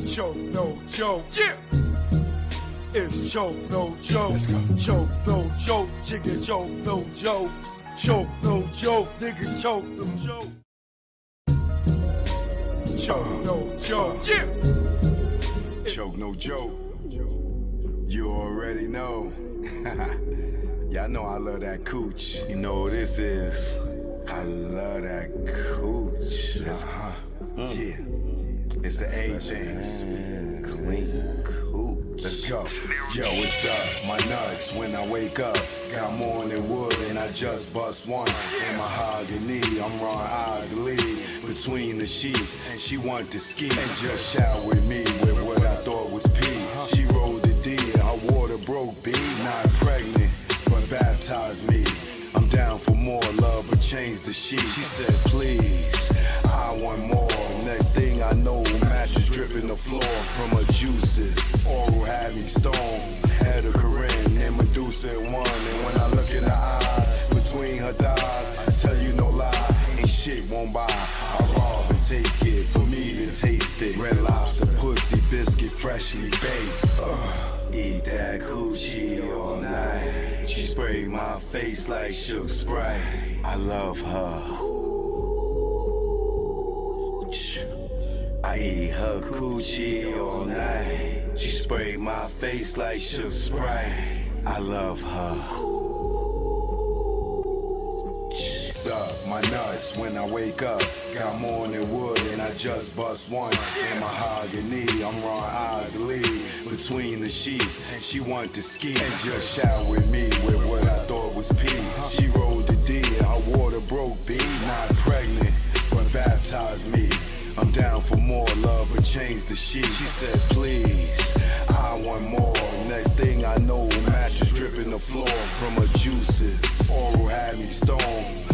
Choke, no joke. Yeah. It's choke, no joke. Let's go. Choke, no joke. Chicken choke, no joke. Choke, no joke. Niggas choke, no joke. Choke, no joke. Yeah. Choke, no joke. You already know. Y'all know I love that cooch. You know what this is. I love that cooch. Yeah. It's an A thing. Smooth, clean cooch. Let's go. Yo, what's up? My nuts when I wake up. Got more than wood and I just bust one. In mahogany, I'm Ron Isley. Between the sheets, and she want to ski. And just shout with me with what I thought was pee. She rolled the D and her water broke B. Not pregnant, but baptized me. I'm down for more love, but change the sheet. She said, please, I want more. Next thing I know, mattress dripping the floor from her juices. Oral had me stoned, had a Corinne and Medusa in one. And when I look in her eyes, between her thighs, I tell you no lie, ain't shit won't buy. I rob and take it, for me to taste it. Red Lobster, pussy, biscuit, freshly baked. Eat that coochie all night. She sprayed my face like Shook Sprite. I love her. I eat her coochie all night. She sprayed my face like Shook Sprite. I love her. Up my nuts when I wake up. Got more than wood and I just bust one. In mahogany, I'm Ron Isley. Between the sheets, and she want to ski. And just shout with me with what I thought was pee. She rolled the D and her water broke B. Not pregnant, but baptized me. I'm down for more love, but change the sheet. She said, please, I want more. Next thing I know, mattress dripping the floor from her juices. Oral had me stoned,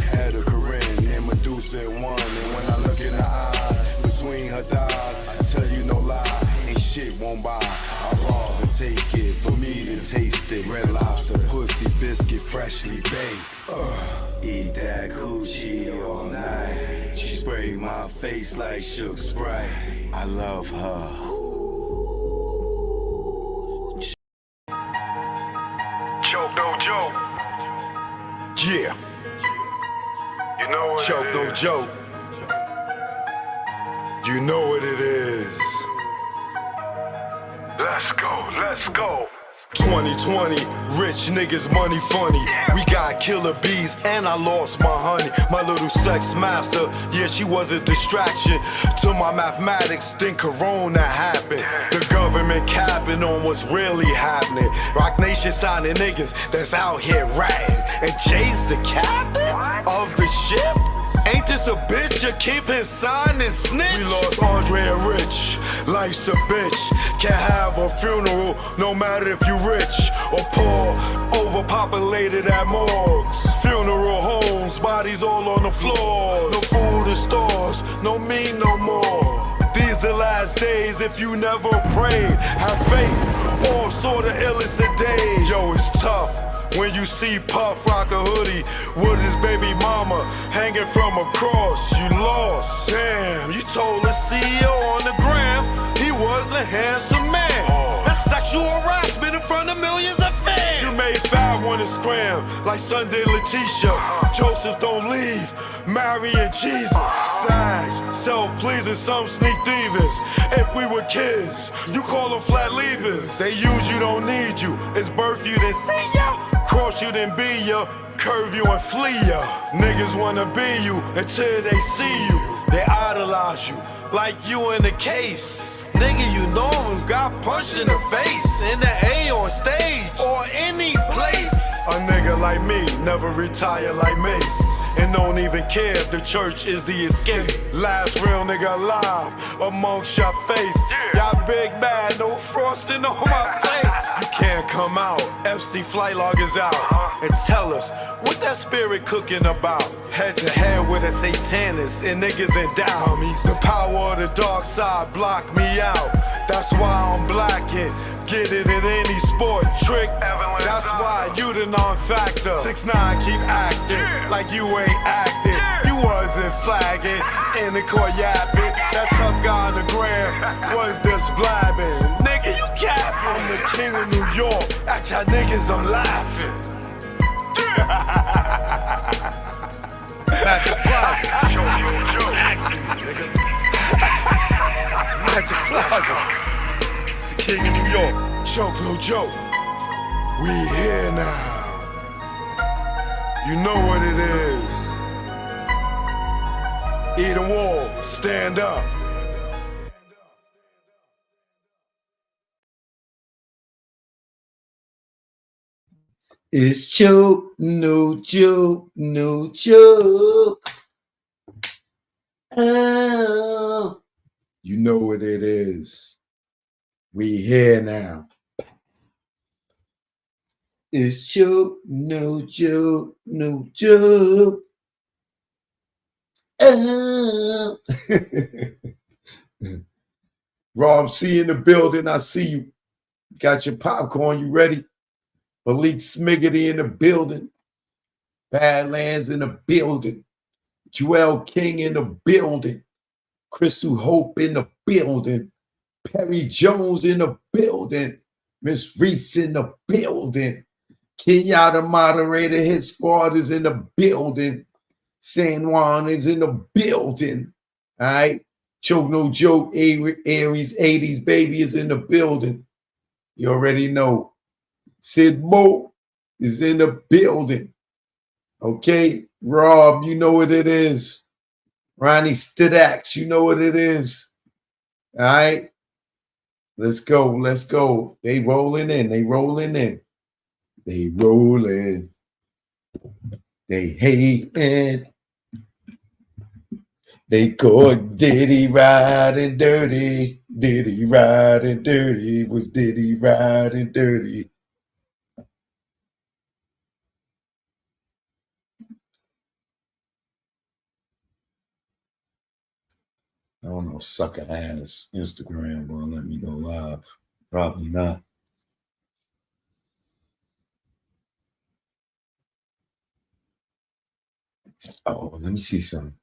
had a Corinne and Medusa in one. And when I look in her eyes, between her thighs, I tell you no lie, ain't shit won't buy. I rob and take it, for me to taste it. Red Lobster, pussy, biscuit, freshly baked. Eat that coochie all night. She sprayed my face like Shook Sprite. I love her. Choke, no joke. Yeah. You know what Choke, it no is. joke. You know what it is. Let's go, let's go. 2020, rich niggas, money funny. We got killer bees and I lost my honey. My little sex master, yeah, she was a distraction to my mathematics. Then Corona happened. The government capping on what's really happening. Rock Nation signing niggas that's out here ratting. And Jay's the captain of the ship? Ain't this a bitch? You keep his sign and snitch. We lost Andre and Rich. Life's a bitch. Can't have a funeral no matter if you rich or poor. Overpopulated at morgues. Funeral homes, bodies all on the floor. No food in stores, no me no more. These the last days if you never prayed. Have faith, all sort of illicit days. Yo, it's tough. When you see Puff rock a hoodie with his baby mama hanging from a cross, you lost. Damn, you told the CEO on the gram he was a handsome man. That's sexual harassment in front of millions of fans. You made Fab wanna scram like Sunday Letitia. Joseph don't leave, Mary and Jesus. Sags, self-pleasing, some sneak thievers. If we were kids, you call them flat leavers. They use you, don't need you. It's birth you, then see ya. Cross you, then be ya. Curve you and flee ya. Niggas wanna be you until they see you. They idolize you like you in the case. Nigga, you know who got punched in the face. In the A on stage or any place. A nigga like me never retire like Mace. And don't even care if the church is the escape. Last real nigga alive amongst your face. Y'all big mad, no frosting on my face. You can't come out, Epstein flight log is out. And tell us what that spirit cooking about. Head to head with a satanist and niggas in doubt. The power of the dark side block me out. That's why I'm black and get it in any sport trick. That's why you the non-factor. 6ix9ine keep acting like you ain't acting. You wasn't flagging in the court yapping. That tough guy on the gram was the niggas blabbing. Nigga, you capping. I'm the king of New York. At y'all niggas, I'm laughing. At the closet. Action, nigga. At the closet. It's the king of New York. Choke, no joke. We here now. You know what it is. Eat a wall, stand up. It's choke, no joke, no joke. Oh, you know what it is. We here now. It's choke, no joke, no joke. Oh. Rob C in the building. I see you. Got your popcorn. You ready? Malik Smiggity in the building. Badlands in the building. Joel King in the building. Crystal Hope in the building. Perry Jones in the building. Miss Reese in the building. Kenyatta moderator, his squad is in the building. San Juan is in the building. All right. Choke no joke. Aries 80s baby is in the building. You already know. Sid Mo is in the building. Okay. Rob, you know what it is. Ronnie Stidax, you know what it is. All right. Let's go. Let's go. They rolling in. They rolling in. They rolling. They hating. They called Diddy riding dirty. Diddy riding dirty. Was Diddy riding dirty? I don't know, sucker ass Instagram will let me go live. Probably not. Oh, let me see something.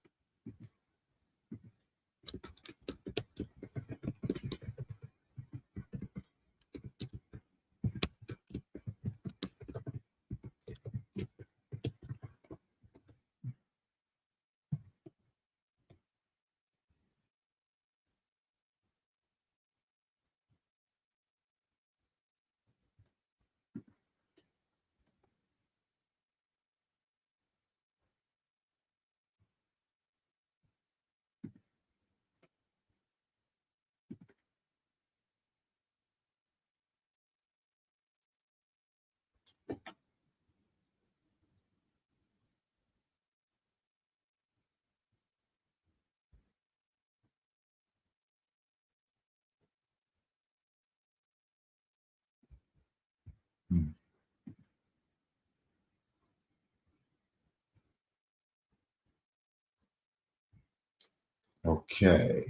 Okay.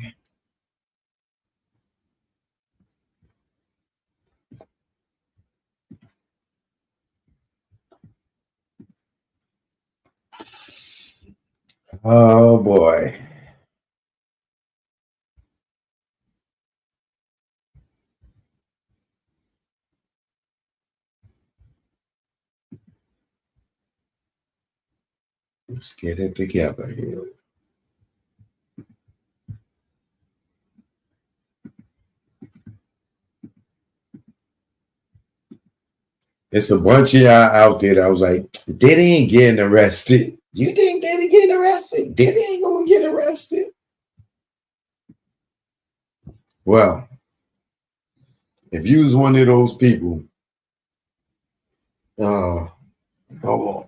Oh boy. Let's get it together here. It's a bunch of y'all out there that I was like, Diddy ain't getting arrested. You think Diddy getting arrested? Diddy ain't gonna get arrested. Well, if you was one of those people, hold on.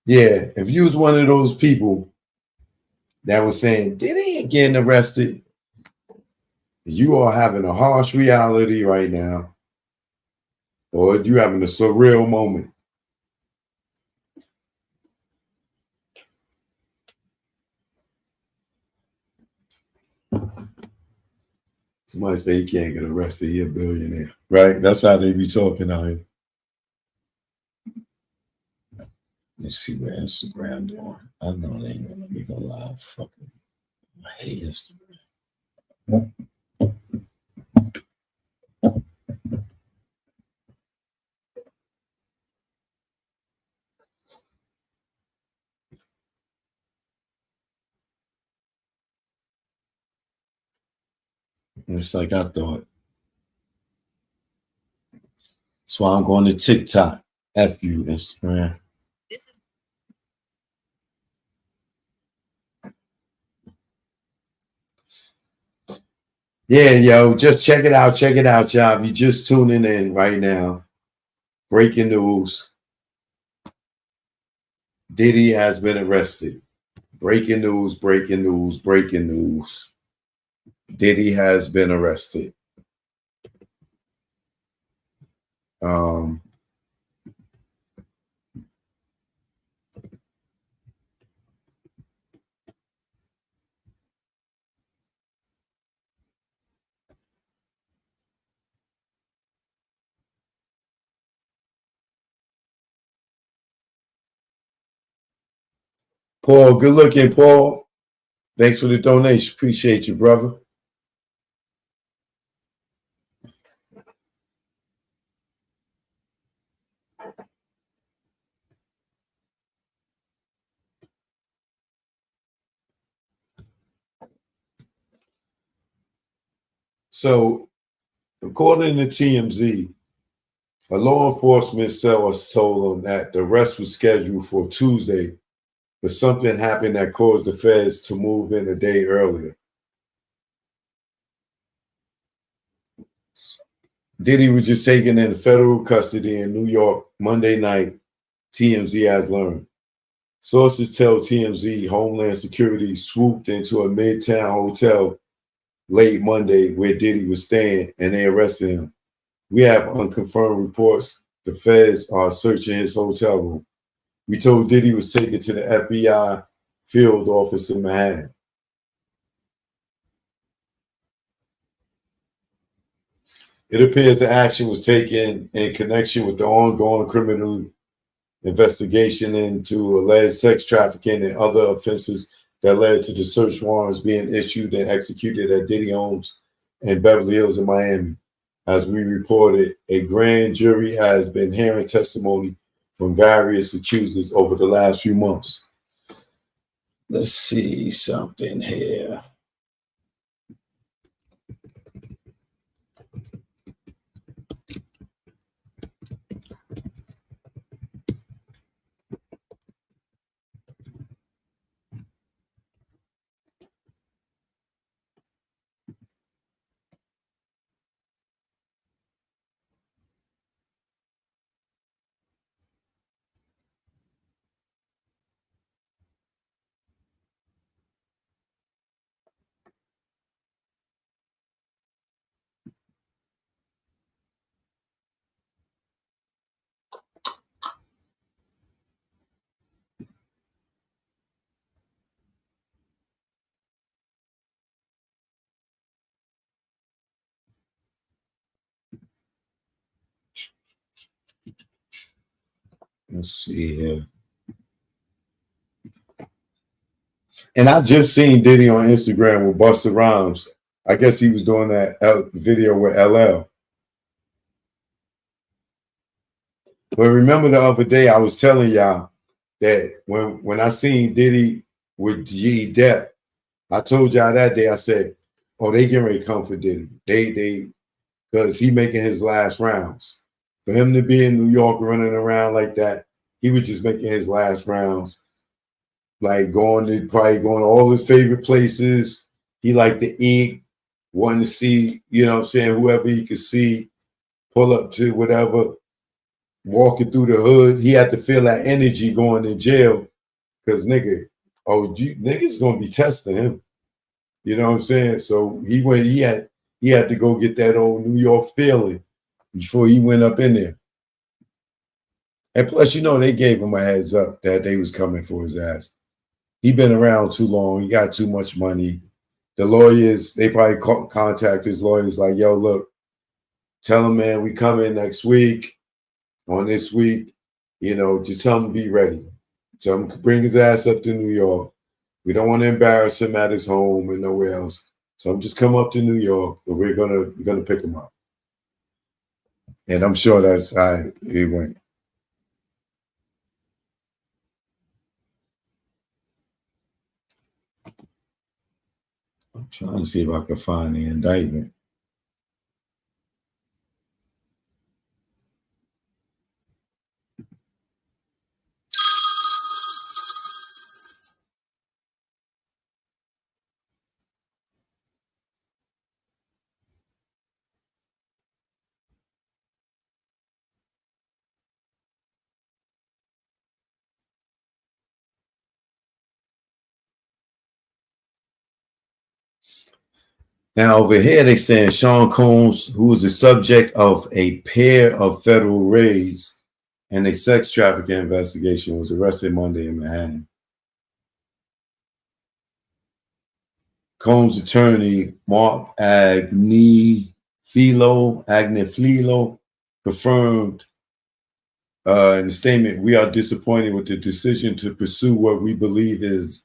Yeah, if you was one of those people that was saying Diddy ain't getting arrested, you are having a harsh reality right now, or you having a surreal moment. Somebody say he can't get arrested. He a billionaire, right? That's how they be talking out here. Let's see what Instagram doing. I know they ain't gonna let me go live. Fucking, I hate Instagram. It's like I thought. That's why I'm going to TikTok. F you, Instagram. Yeah, yo, just check it out, y'all. If you just tuning in right now, breaking news. Diddy has been arrested. Breaking news, breaking news, breaking news. Diddy has been arrested. Paul, good looking, Paul. Thanks for the donation. Appreciate you, brother. So, according to TMZ, a law enforcement source told them that the arrest was scheduled for Tuesday, but something happened that caused the feds to move in a day earlier. Diddy was just taken into federal custody in New York Monday night, TMZ has learned. Sources tell TMZ Homeland Security swooped into a midtown hotel late Monday where Diddy was staying, and they arrested him. We have unconfirmed reports the feds are searching his hotel room. We told Diddy was taken to the FBI field office in Manhattan. It appears the action was taken in connection with the ongoing criminal investigation into alleged sex trafficking and other offenses that led to the search warrants being issued and executed at Diddy homes in Beverly Hills in Miami. As we reported, a grand jury has been hearing testimony from various accusers over the last few months. Let's see something here. Let's see here. And I just seen Diddy on Instagram with Busta Rhymes. I guess he was doing that video with LL. But remember the other day I was telling y'all that when I seen Diddy with G Depp, I told y'all that day, I said, oh, they getting ready to come for Diddy. They because he making his last rounds. For him to be in New York running around like that, he was just making his last rounds. Like probably going to all his favorite places. He liked to eat, wanting to see, you know what I'm saying, whoever he could see, pull up to whatever, walking through the hood. He had to feel that energy going to jail because niggas gonna be testing him. You know what I'm saying? So he had to go get that old New York feeling before he went up in there. And plus, you know, they gave him a heads up that they was coming for his ass. He been around too long. He got too much money. the lawyers, they probably contact his lawyers like, yo, look, tell him, man, we come in next week, on this week, you know, just tell him to be ready. Tell him to bring his ass up to New York. We don't want to embarrass him at his home and nowhere else. So I'm just come up to New York, but we're gonna pick him up. And I'm sure that's how it went. I'm trying to see if I can find the indictment. Now over here they saying Sean Combs, who was the subject of a pair of federal raids and a sex trafficking investigation, was arrested Monday in Manhattan. Combs' attorney, Mark Agnifilo, confirmed in the statement, "We are disappointed with the decision to pursue what we believe is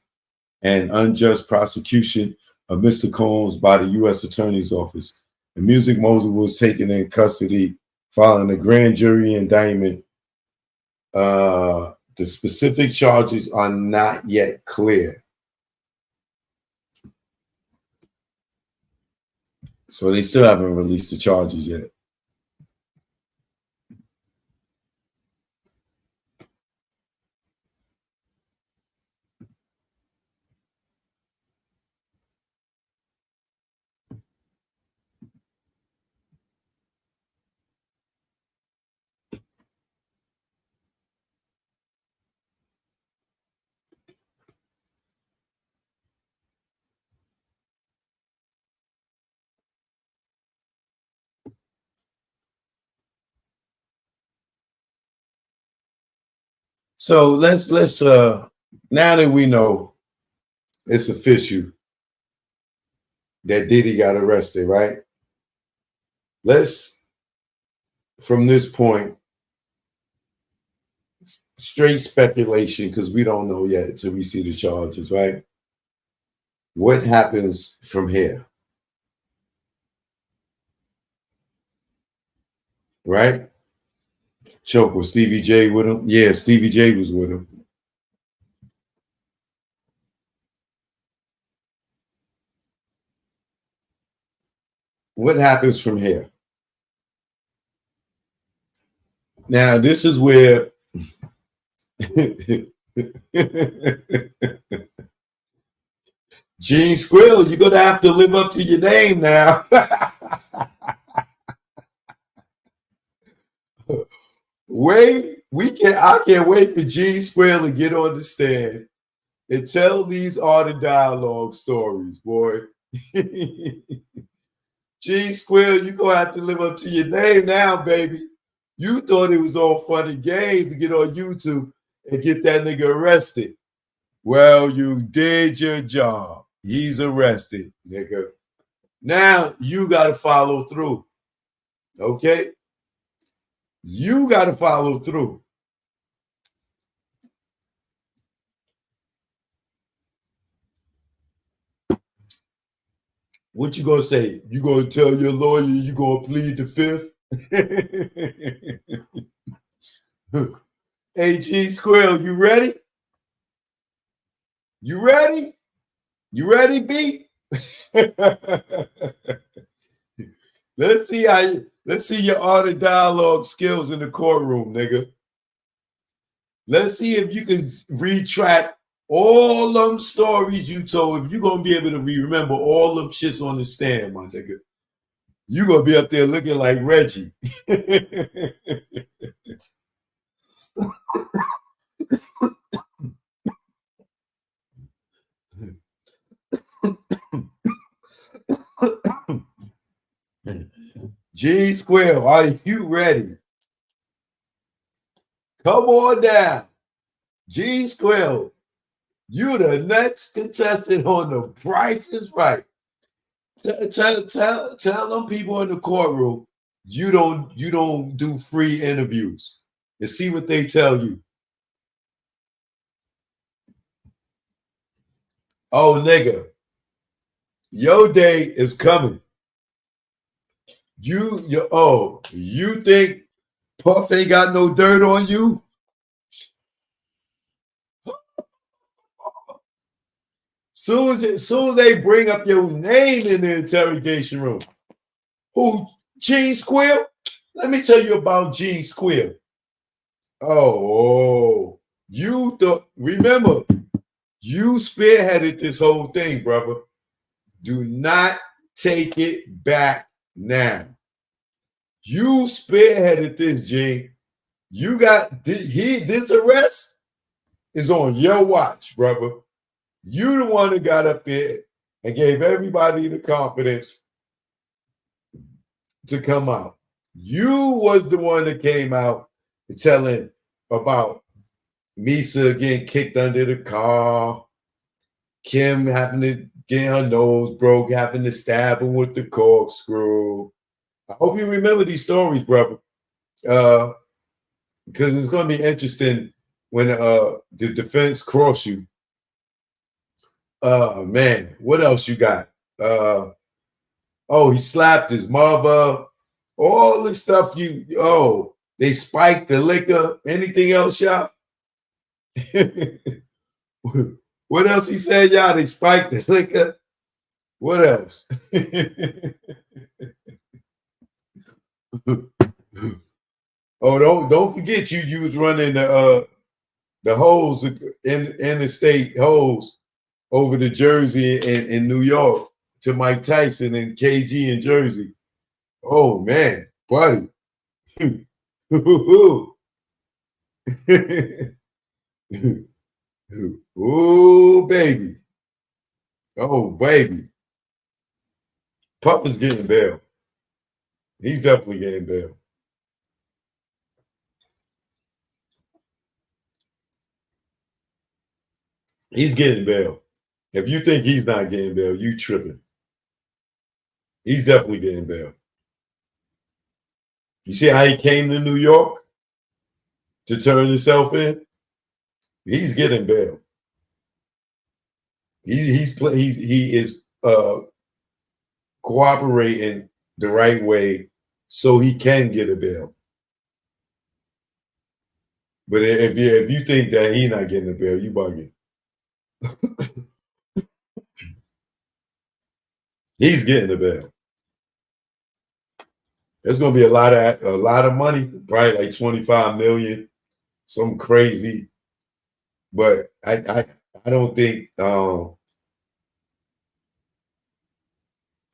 an unjust prosecution of Mr. Combs by the U.S. Attorney's Office. The music mogul was taken in custody following a grand jury indictment. The specific charges are not yet clear." So they still haven't released the charges yet. So let's now that we know it's official that Diddy got arrested, right? Let's, from this point, straight speculation, because we don't know yet until we see the charges, right? What happens from here? Right? Choke, was Stevie J with him? Yeah, Stevie J was with him. What happens from here? Now, this is where Gene Squill, you're gonna have to live up to your name now. I can't wait for Gene Squill to get on the stand and tell these Art of Dialogue stories, boy. Gene Squill, you're gonna have to live up to your name now, baby. You thought it was all fun and games to get on YouTube and get that nigga arrested. Well, you did your job. He's arrested, nigga. Now you got to follow through. Okay? You got to follow through. What you gonna say? You gonna tell your lawyer you gonna plead the fifth? Hey, G Squirrel, you ready? You ready? You ready, B? Let's see your Art of Dialogue skills in the courtroom, nigga. Let's see if you can retract all them stories you told. If you're gonna be able to remember all them shits on the stand, my nigga, you're gonna be up there looking like Reggie. G Square, are you ready? Come on down. G Square, you the next contestant on The Price is Right. Tell them people in the courtroom you don't do free interviews and see what they tell you. Oh, nigga, your day is coming. You think Puff ain't got no dirt on you? Soon as they bring up your name in the interrogation room, who, Gene Squill? Let me tell you about Gene Squill. Oh, you thought, remember, you spearheaded this whole thing, brother. Do not take it back now. You spearheaded this, Gene. You got this arrest is on your watch, brother. You the one that got up there and gave everybody the confidence to come out. You was the one that came out telling about Misa getting kicked under the car, Kim having to get her nose broke, having to stab him with the corkscrew. I hope you remember these stories, brother, because it's going to be interesting when the defense cross you. Man, what else you got? He slapped his mother. All the stuff they spiked the liquor. Anything else, y'all? What else he said, y'all? They spiked the liquor. What else? Don't forget you was running the holes in the state holes over to Jersey and New York to Mike Tyson and KG in Jersey. Oh man, buddy. Oh baby. Oh baby. Pup is getting bail. He's definitely getting bail. He's getting bail. If you think he's not getting bail, you tripping. He's definitely getting bail. You see how he came to New York to turn himself in? He's getting bail. He is cooperating the right way so he can get a bail. But if you think that he's not getting a bail, you bugging. He's getting a bail. There's gonna be a lot of money, probably like 25 million, some crazy. But I don't think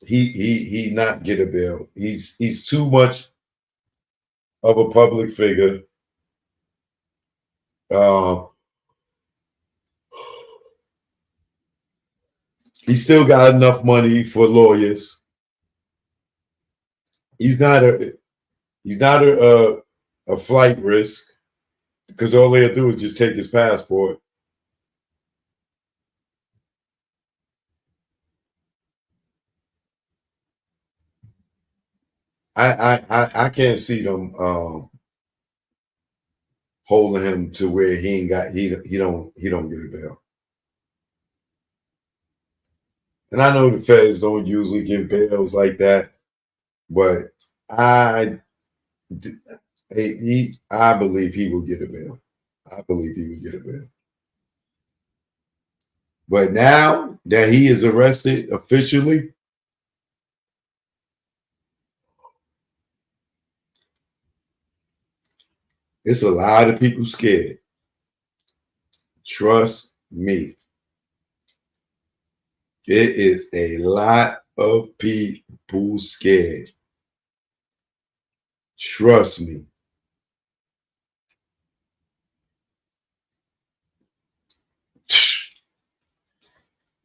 he not get a bail. He's too much of a public figure. He still got enough money for lawyers. He's not a flight risk because all they'll do is just take his passport. I can't see them holding him to where he don't get a bail. And I know the feds don't usually give bails like that, but I believe he will get a bail. I believe he will get a bail. But now that he is arrested officially, it's a lot of people scared. Trust me. It is a lot of people scared. Trust me.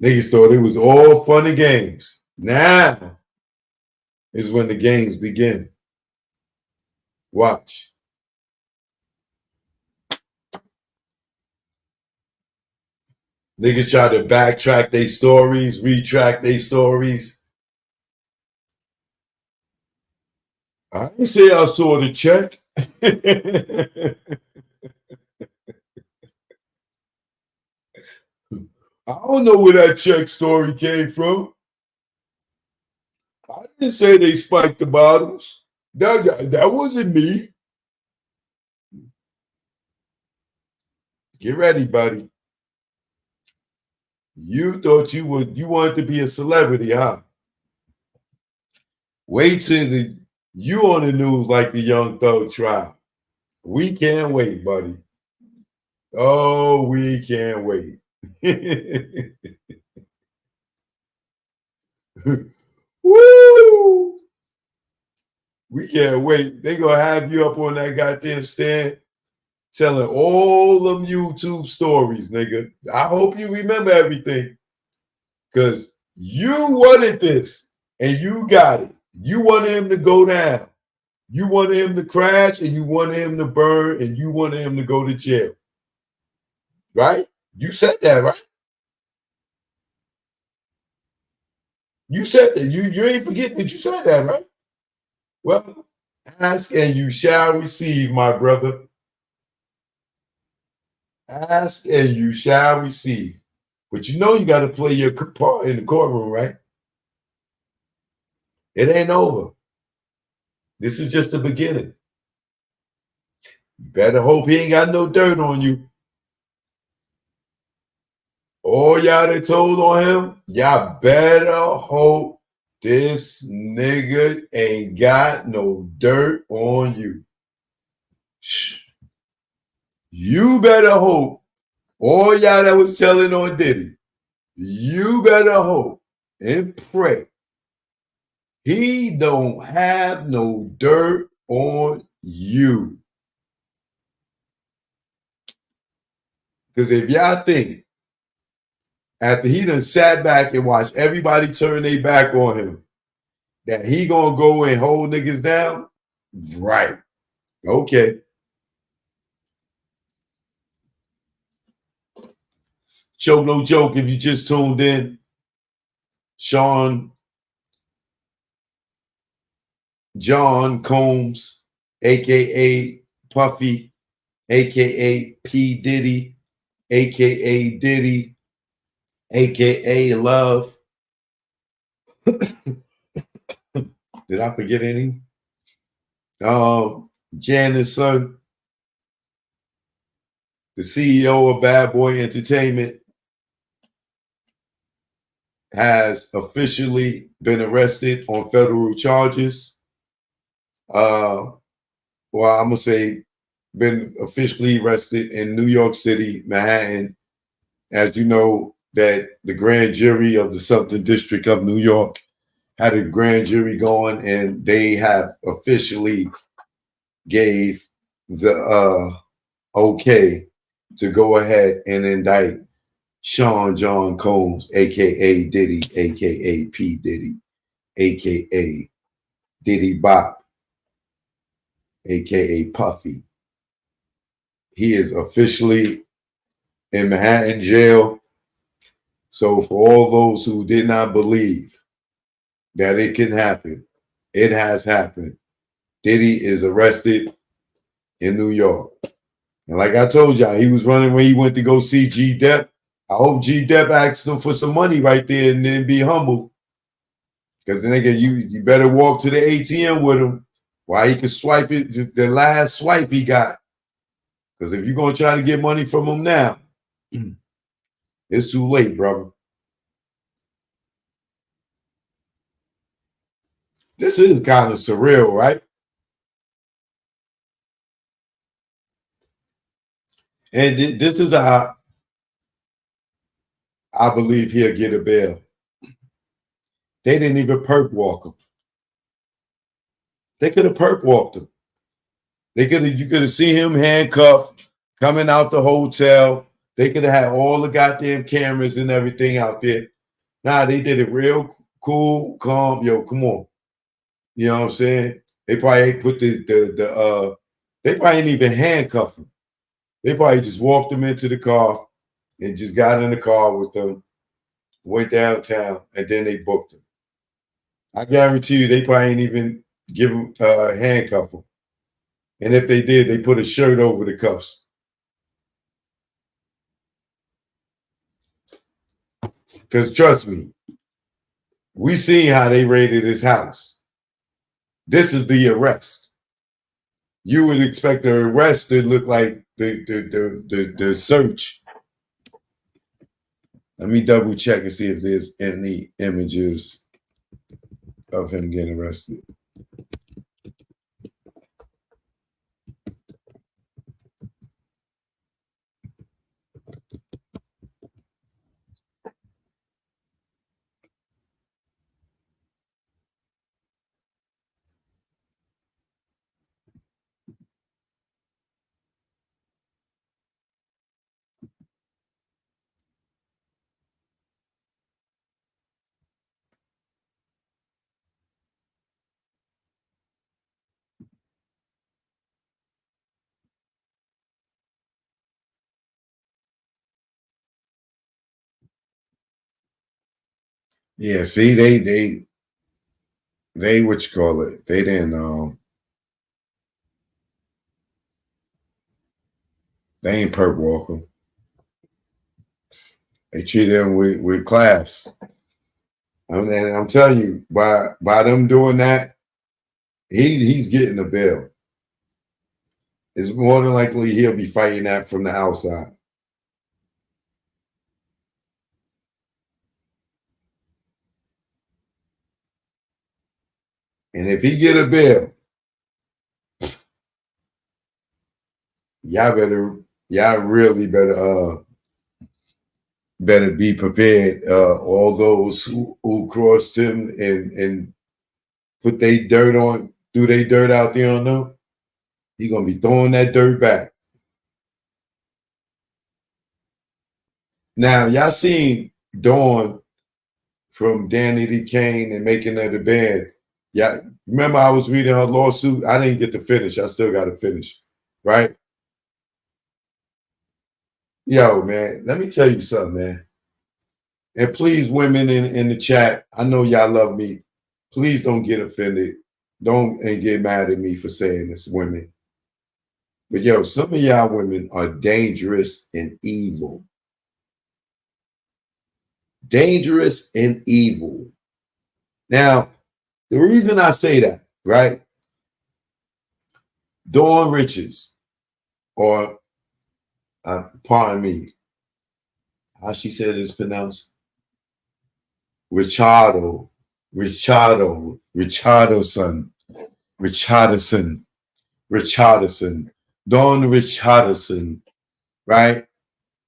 Niggas thought it was all fun and games. Now is when the games begin. Watch. Niggas try to backtrack their stories, retract their stories. I didn't say I saw the check. I don't know where that check story came from. I didn't say they spiked the bottles. That wasn't me. Get ready, buddy. You thought you wanted to be a celebrity, huh? Wait till you on the news like the Young Thug trial. We can't wait, buddy. Oh, we can't wait. Woo! We can't wait. They gonna have you up on that goddamn stand telling all them YouTube stories, nigga. I hope you remember everything. Because you wanted this and you got it. You wanted him to go down. You wanted him to crash and you wanted him to burn and you wanted him to go to jail. Right? You said that, right? You said that. You ain't forgetting that you said that, right? Well, ask and you shall receive, my brother. Ask and you shall receive. But you know you got to play your part in the courtroom, right? It ain't over. This is just the beginning. You better hope he ain't got no dirt on you. All y'all that told on him, y'all better hope this nigga ain't got no dirt on you. You better hope. All y'all that was telling on Diddy, you better hope and pray he don't have no dirt on you. Because if y'all think after he done sat back and watched everybody turn their back on him, that he gonna go and hold niggas down, right? Okay. Choke no joke. If you just tuned in, John Combs, aka Puffy, aka P. Diddy, aka Diddy, aka Love. Did I forget any? Janet's son, the CEO of Bad Boy Entertainment, has officially been arrested on federal charges. Well, I'm gonna say been officially arrested in New York City, Manhattan. As you know, that the grand jury of the Southern District of New York had a grand jury going, and they have officially gave the okay to go ahead and indict Sean John Combs, aka Diddy, aka P. Diddy, aka Diddy Bop, aka Puffy. He is officially in Manhattan jail. So for all those who did not believe that it can happen, it has happened. Diddy is arrested in New York. And like I told y'all, he was running when he went to go see G. Depp. I hope G. Depp asked him for some money right there and then be humble. Because the nigga, you better walk to the ATM with him while he can swipe it, the last swipe he got. Because if you're going to try to get money from him now, it's too late, brother. This is kind of surreal, right? And this is how I believe he'll get a bail. They didn't even perp walk him. They could have perp walked him. You could have seen him handcuffed coming out the hotel. They could have had all the goddamn cameras and everything out there. Nah, they did it real cool, calm. Yo, come on. You know what I'm saying? They probably put they probably didn't even handcuff him. They probably just walked him into the car and just got in the car with them, went downtown, and then they booked him. I guarantee you they probably ain't even give them handcuff them. And if they did, they put a shirt over the cuffs. Because trust me, we seen how they raided his house. This is the arrest. You would expect the arrest to look like the search. Let me double check and see if there's any images of him getting arrested. Yeah, see, they what you call it? They didn't they ain't perp walking. They treated him with class. And I'm telling you, by them doing that, he's getting a bail. It's more than likely he'll be fighting that from the outside. And if he get a bail, y'all really better be prepared. All those who crossed him and put their dirt on, threw their dirt out there on them, he gonna be throwing that dirt back. Now, y'all seen Dawn from Danny D. Kane and Making of the Band. Yeah, remember I was reading her lawsuit? I didn't get to finish. I still got to finish, right? Yo, man, let me tell you something, man. And please, women in the chat, I know y'all love me. Please don't get offended. Don't and get mad at me for saying this, women. But yo, some of y'all women are dangerous and evil. Dangerous and evil. Now, the reason I say that, right? Dawn Richards, or pardon me, how she said it's pronounced? Richardson, Dawn Richardson, right?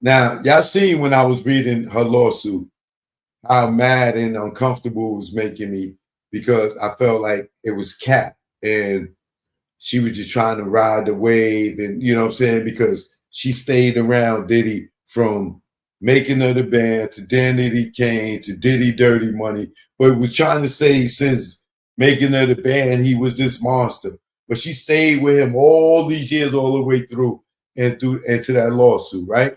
Now, y'all seen when I was reading her lawsuit, how mad and uncomfortable it was making me because I felt like it was cap and she was just trying to ride the wave, and you know what I'm saying? Because she stayed around Diddy from Making of the Band to Danny Kane to Diddy Dirty Money, but was trying to say since Making of the Band he was this monster. But she stayed with him all these years, all the way through and into that lawsuit, right?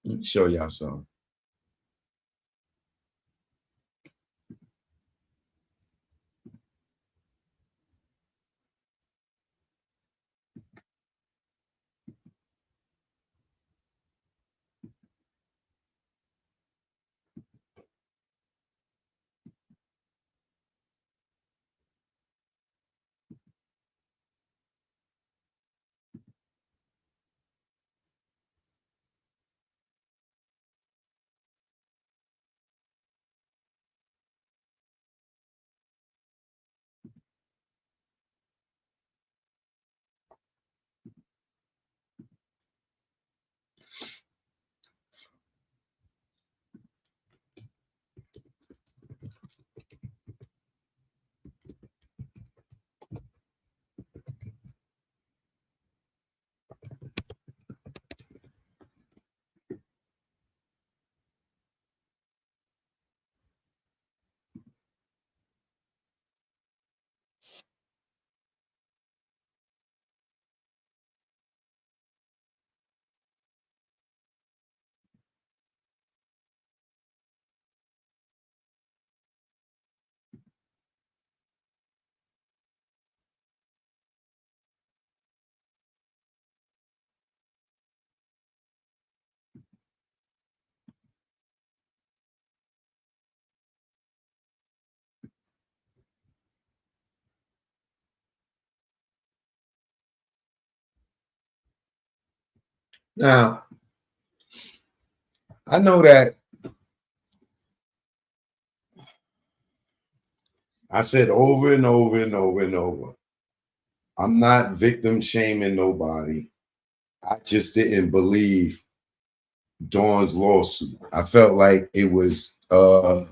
Let me show y'all something. Now, I know that I said over and over and over and over, I'm not victim shaming nobody. I just didn't believe Dawn's lawsuit. I felt like it was a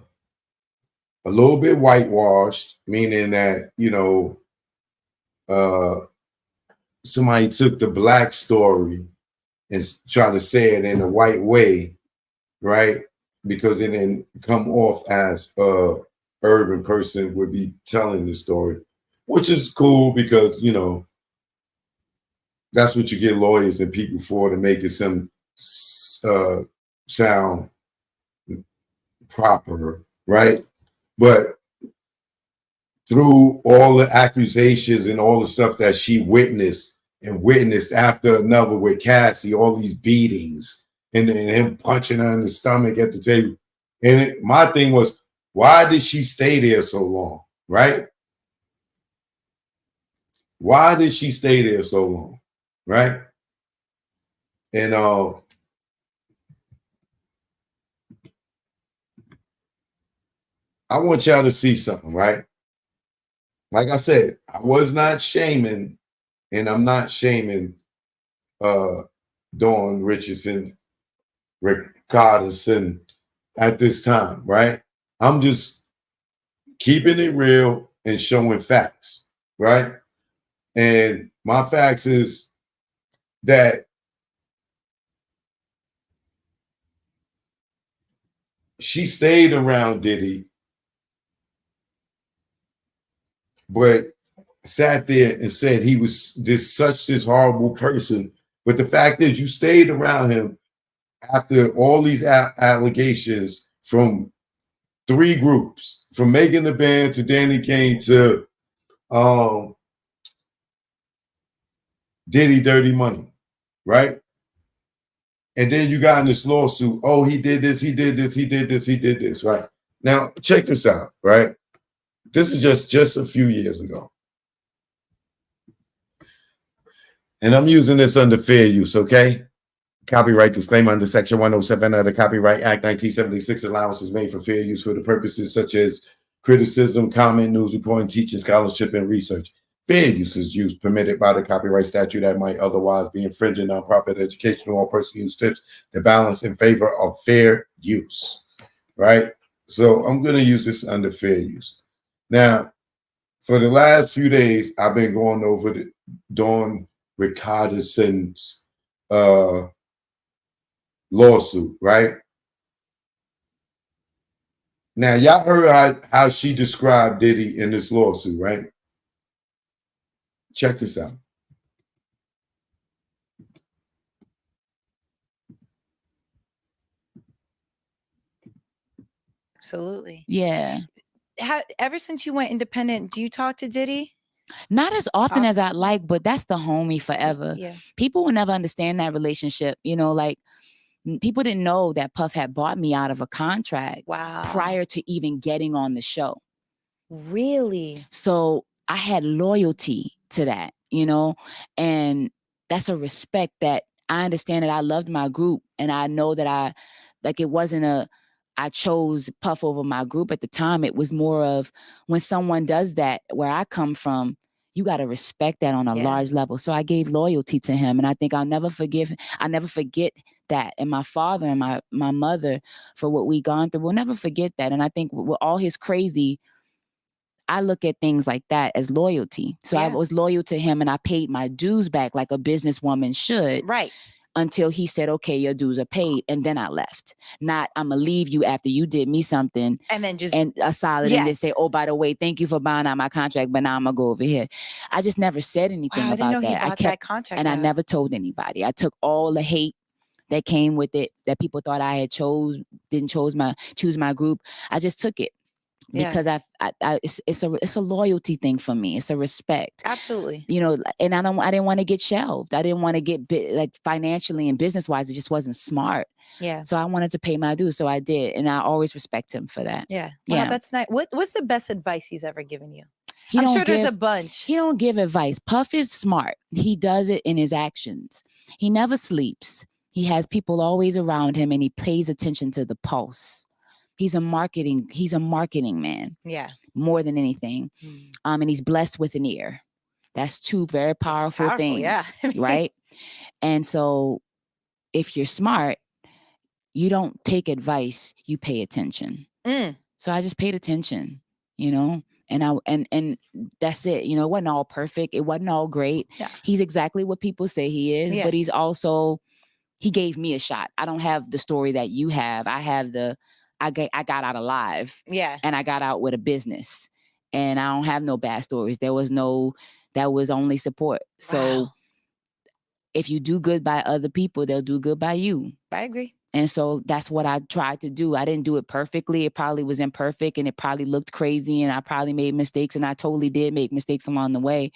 little bit whitewashed, meaning that, you know, somebody took the black story and tried to say it in a white way, right? Because it didn't come off as a urban person would be telling the story, which is cool because, you know, that's what you get lawyers and people for, to make it some sound proper, right? But through all the accusations and all the stuff that she witnessed after another with Cassie, all these beatings and him punching her in the stomach at the table. And my thing was, why did she stay there so long, right? Why did she stay there so long, right? And I want y'all to see something, right? Like I said, I was not shaming, and I'm not shaming Dawn Richardson, Rickardson at this time, right? I'm just keeping it real and showing facts, right? And my facts is that she stayed around Diddy, but sat there and said he was this horrible person. But the fact is, you stayed around him after all these allegations from three groups, from Megan the Band to Danny Kane to Diddy Dirty Money, right? And then you got in this lawsuit. Oh, he did this, he did this, he did this, he did this, right? Now, check this out, right? This is just a few years ago. And I'm using this under fair use, okay? Copyright disclaimer: under Section 107 of the Copyright Act 1976, allowance is made for fair use for the purposes such as criticism, comment, news reporting, teaching, scholarship, and research. Fair use is used permitted by the copyright statute that might otherwise be infringing nonprofit, educational, or personal use tips to balance in favor of fair use, right? So I'm going to use this under fair use. Now, for the last few days, I've been going over the Dawn Rickardson's lawsuit, right? Now, y'all heard how she described Diddy in this lawsuit, right? Check this out. Absolutely. Yeah. Ever since you went independent, do you talk to Diddy? Not as often as I'd like, but that's the homie forever. Yeah. People will never understand that relationship. You know, like, people didn't know that Puff had bought me out of a contract prior to even getting on the show. Really? So I had loyalty to that, you know, and that's a respect that I understand that I loved my group. And I know that it wasn't I chose Puff over my group at the time. It was more of, when someone does that, where I come from, you got to respect that on a large level. So I gave loyalty to him. And I think I'll never forget that. And my father and my mother, for what we gone through, we'll never forget that. And I think with all his crazy, I look at things like that as loyalty. So I was loyal to him, and I paid my dues back like a businesswoman should. Right. Until he said, okay, your dues are paid. And then I left. Not, I'm going to leave you after you did me something. And then just. And a solid and just say, oh, by the way, thank you for buying out my contract, but now I'm going to go over here. I just never said anything about I didn't know that. He bought that contract and out. I never told anybody. I took all the hate that came with it, that people thought I had didn't choose my group. I just took it. Because it's a loyalty thing for me. It's a respect. Absolutely. You know, and I didn't want to get shelved. I didn't want to get like financially and business wise. It just wasn't smart. Yeah. So I wanted to pay my dues. So I did. And I always respect him for that. Yeah. Wow, that's nice. What's the best advice he's ever given you? I'm sure there's a bunch. He don't give advice. Puff is smart. He does it in his actions. He never sleeps. He has people always around him, and he pays attention to the pulse. He's a marketing man. Yeah. More than anything. And he's blessed with an ear. That's two very powerful things. Yeah. Right? And so if you're smart, you don't take advice, you pay attention. So I just paid attention, you know, and that's it. You know, it wasn't all perfect. It wasn't all great. Yeah. He's exactly what people say he is, but he's also, he gave me a shot. I don't have the story that you have. I have I got out alive. Yeah. And I got out with a business, and I don't have no bad stories. That was only support. So if you do good by other people, they'll do good by you. I agree. And so that's what I tried to do. I didn't do it perfectly. It probably was imperfect, and it probably looked crazy, and I probably made mistakes, and I totally did make mistakes along the way.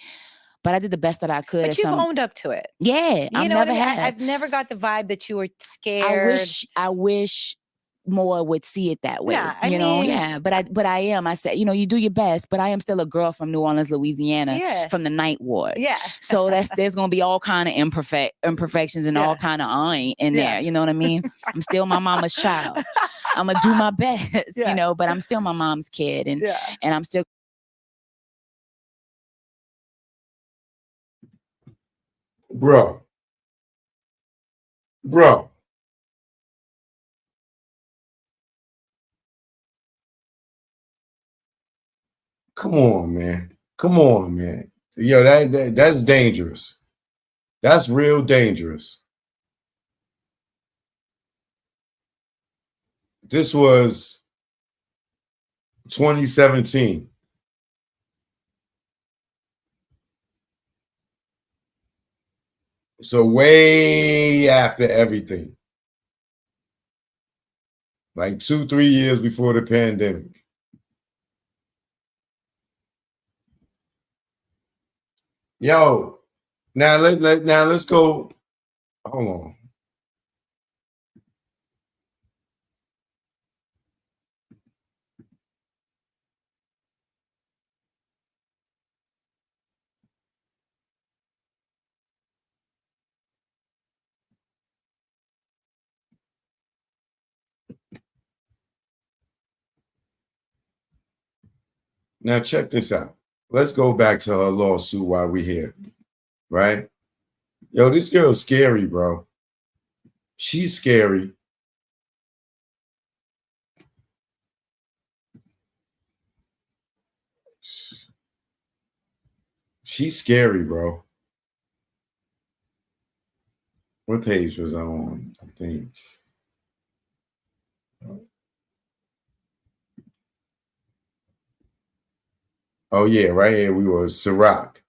But I did the best that I could. But you've owned up to it. Yeah. You know what I mean? I've never got the vibe that you were scared. I wish more would see it that way. Yeah, I you know, mean, yeah. But I am. I said, you know, you do your best, but I am still a girl from New Orleans, Louisiana, from the Ninth Ward. Yeah. So there's gonna be all kind of imperfections and all kind of in there. You know what I mean? I'm still my mama's child. I'm gonna do my best, you know, but I'm still my mom's kid, and I'm still. Bro. Come on, man. Yo, that's dangerous. That's real dangerous. This was 2017. So way after everything. Like 2-3 years before the pandemic. Yo, now let's go. Hold on. Now check this out. Let's go back to her lawsuit while we're here, right? Yo, this girl's scary, bro. She's scary. She's scary, bro. What page was I on? I think. Oh, yeah, right here we were. Ciroc.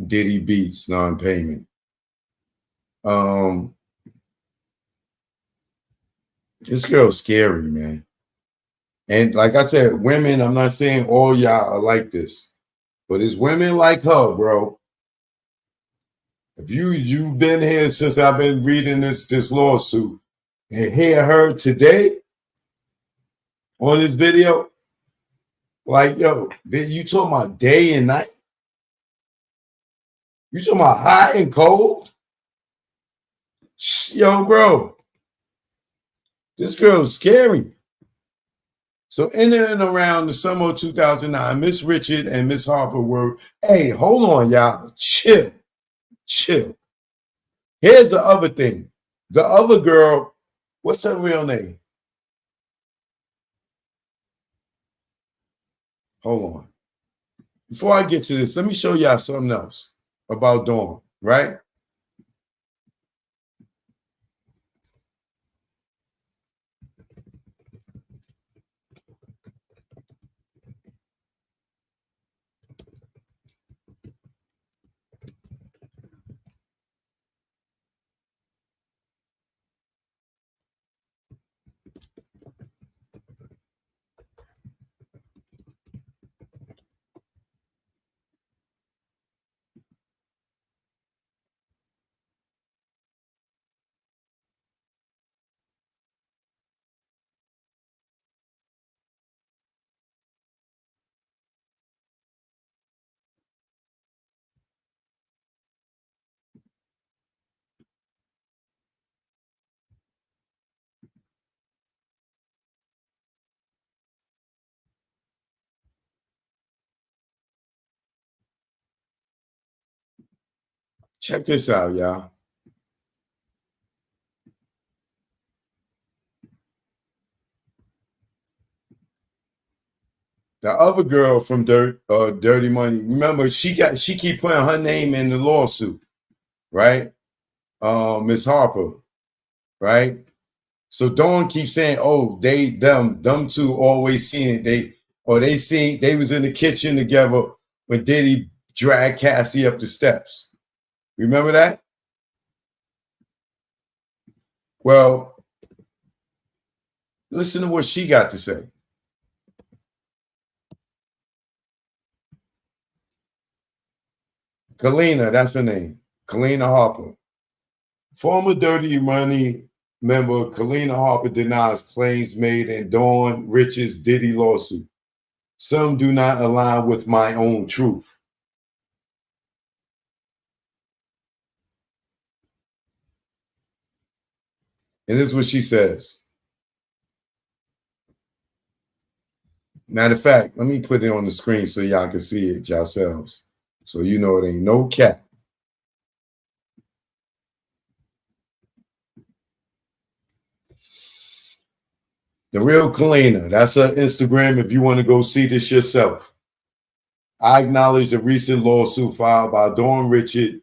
Diddy beats non-payment. This girl's scary, man. And like I said, women, I'm not saying all y'all are like this, but it's women like her, bro. If you've been here since I've been reading this lawsuit and hear her today on this video, like, yo, you talking about day and night? You talking about hot and cold? Yo, bro, this girl's scary. So in and around the summer of 2009, Miss Richard and Miss Harper were, hey, hold on, y'all, chill. Here's the other thing. The other girl, what's her real name? Hold on. Before I get to this, let me show y'all something else about Dawn, right? Check this out, y'all. The other girl from Dirty Money, remember she keep putting her name in the lawsuit, right? Miss Harper, right? So Dawn keeps saying, "Oh, them two always seen it. They was in the kitchen together when Diddy dragged Cassie up the steps. Remember that? Well, listen to what she got to say. Kalina, that's her name. Kalina Harper. Former Dirty Money member Kalina Harper denies claims made in Dawn Rich's Diddy lawsuit. Some do not align with my own truth. And this is what she says. Matter of fact, let me put it on the screen so y'all can see it yourselves. So you know it ain't no cap. The real Kalina, that's her Instagram if you want to go see this yourself. I acknowledge the recent lawsuit filed by Dawn Richard,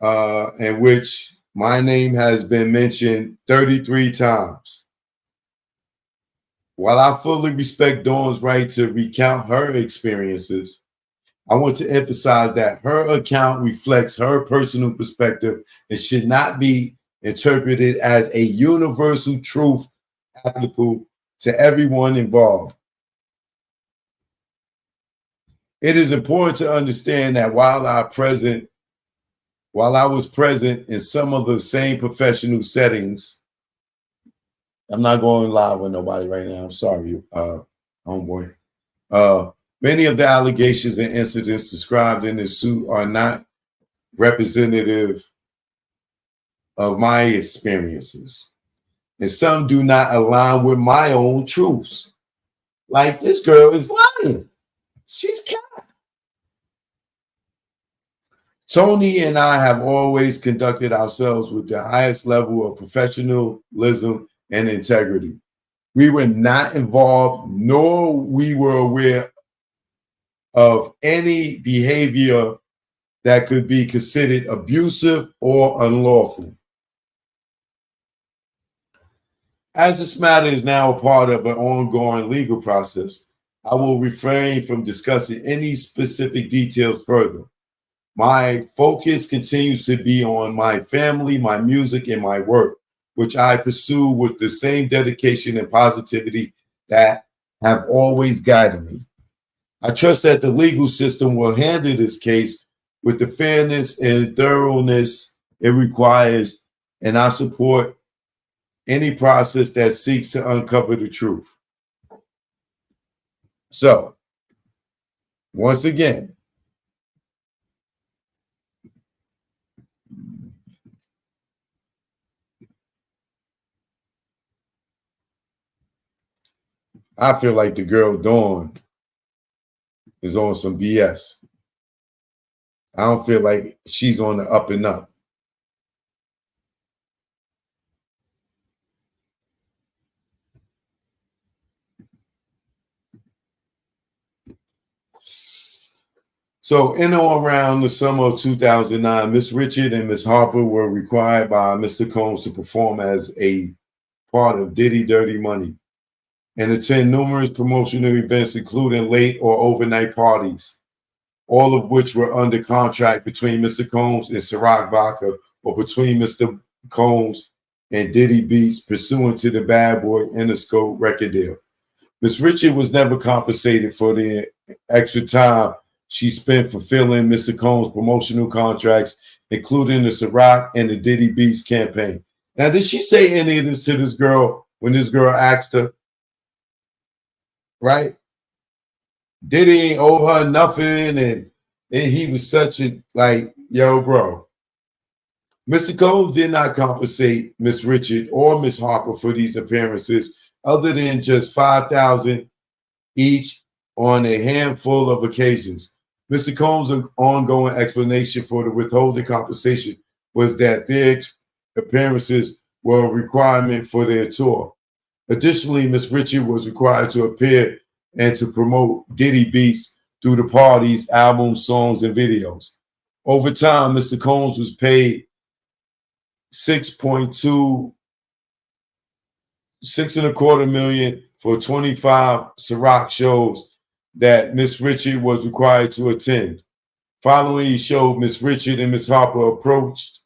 in which my name has been mentioned 33 times. While I fully respect Dawn's right to recount her experiences, I want to emphasize that her account reflects her personal perspective and should not be interpreted as a universal truth applicable to everyone involved. It is important to understand that while I was present in some of the same professional settings, I'm not going live with nobody right now. I'm sorry, homeboy. Many of the allegations and incidents described in this suit are not representative of my experiences, and some do not align with my own truths. Like, this girl is lying. She's cat. Tony and I have always conducted ourselves with the highest level of professionalism and integrity. We were not involved, nor we were aware of any behavior that could be considered abusive or unlawful. As this matter is now a part of an ongoing legal process, I will refrain from discussing any specific details further. My focus continues to be on my family, my music, and my work, which I pursue with the same dedication and positivity that have always guided me. I trust that the legal system will handle this case with the fairness and thoroughness it requires, and I support any process that seeks to uncover the truth. So, once again, I feel like the girl Dawn is on some BS. I don't feel like she's on the up and up. So in or around the summer of 2009, Miss Richard and Miss Harper were required by Mr. Combs to perform as a part of Diddy Dirty Money and attend numerous promotional events, including late or overnight parties, all of which were under contract between Mr. Combs and Ciroc Vodka, or between Mr. Combs and Diddy Beats, pursuant to the Bad Boy Interscope record deal. Miss Richard was never compensated for the extra time she spent fulfilling Mr. Combs' promotional contracts, including the Ciroc and the Diddy Beats campaign. Now, did she say any of this to this girl when this girl asked her? Right? Diddy ain't owe her nothing, and he was such a, like, yo, bro. Mr. Combs did not compensate Miss Richard or Miss Harper for these appearances, other than just $5,000 each on a handful of occasions. Mr. Combs' ongoing explanation for the withholding compensation was that their appearances were a requirement for their tour. Additionally, Miss Richard was required to appear and to promote Diddy beats through the parties, albums, songs, and videos. Over time, Mr. Combs was paid 6.25 million for 25 Ciroc shows that Miss Richard was required to attend. Following each show, Miss Richard and Miss Harper approached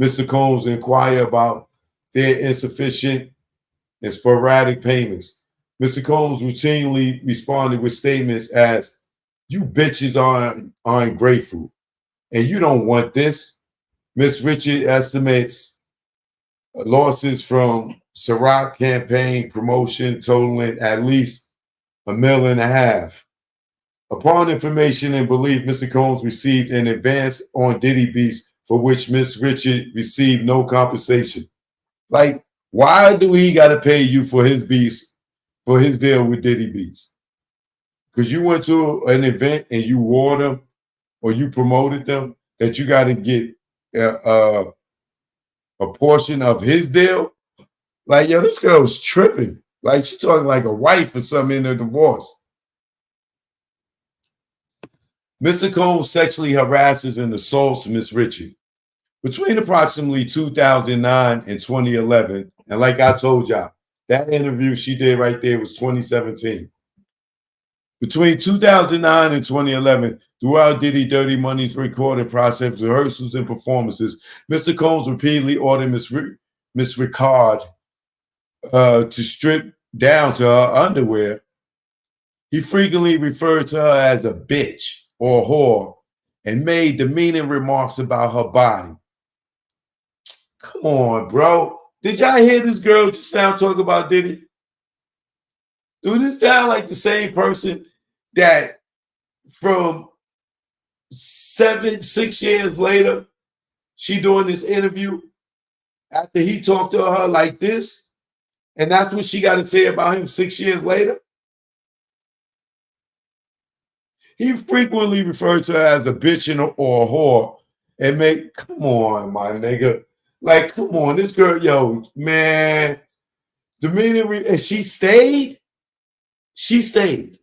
Mr. Combs to inquire about their insufficient and sporadic payments. Mr. Combs routinely responded with statements as, "You bitches aren't grateful, and you don't want this." Miss Richard estimates losses from Ciroc campaign promotion totaling at least $1.5 million. Upon information and belief, Mr. Combs received an advance on Diddy beats for which Miss Richard received no compensation. Like, why do he got to pay you for his beats, for his deal with Diddy beats? Because you went to an event and you wore them or you promoted them, that you got to get a portion of his deal? Like, yo, this girl's tripping. Like, she's talking like a wife or something in a divorce. Mr. Combs sexually harasses and assaults Miss Richard. Between approximately 2009 and 2011, and like I told y'all, that interview she did right there was 2017. Between 2009 and 2011, throughout Diddy Dirty Money's recording process, rehearsals, and performances, Mr. Combs repeatedly ordered Miss Ricard to strip down to her underwear. He frequently referred to her as a bitch or whore and made demeaning remarks about her body. Come on, bro. Did y'all hear this girl just now talk about Diddy? Do this sound like the same person that from 6 years later, she doing this interview after he talked to her like this? And that's what she got to say about him 6 years later? He frequently referred to her as a bitch or a whore and come on, my nigga. Like, come on, this girl, yo, man. And she stayed. She stayed.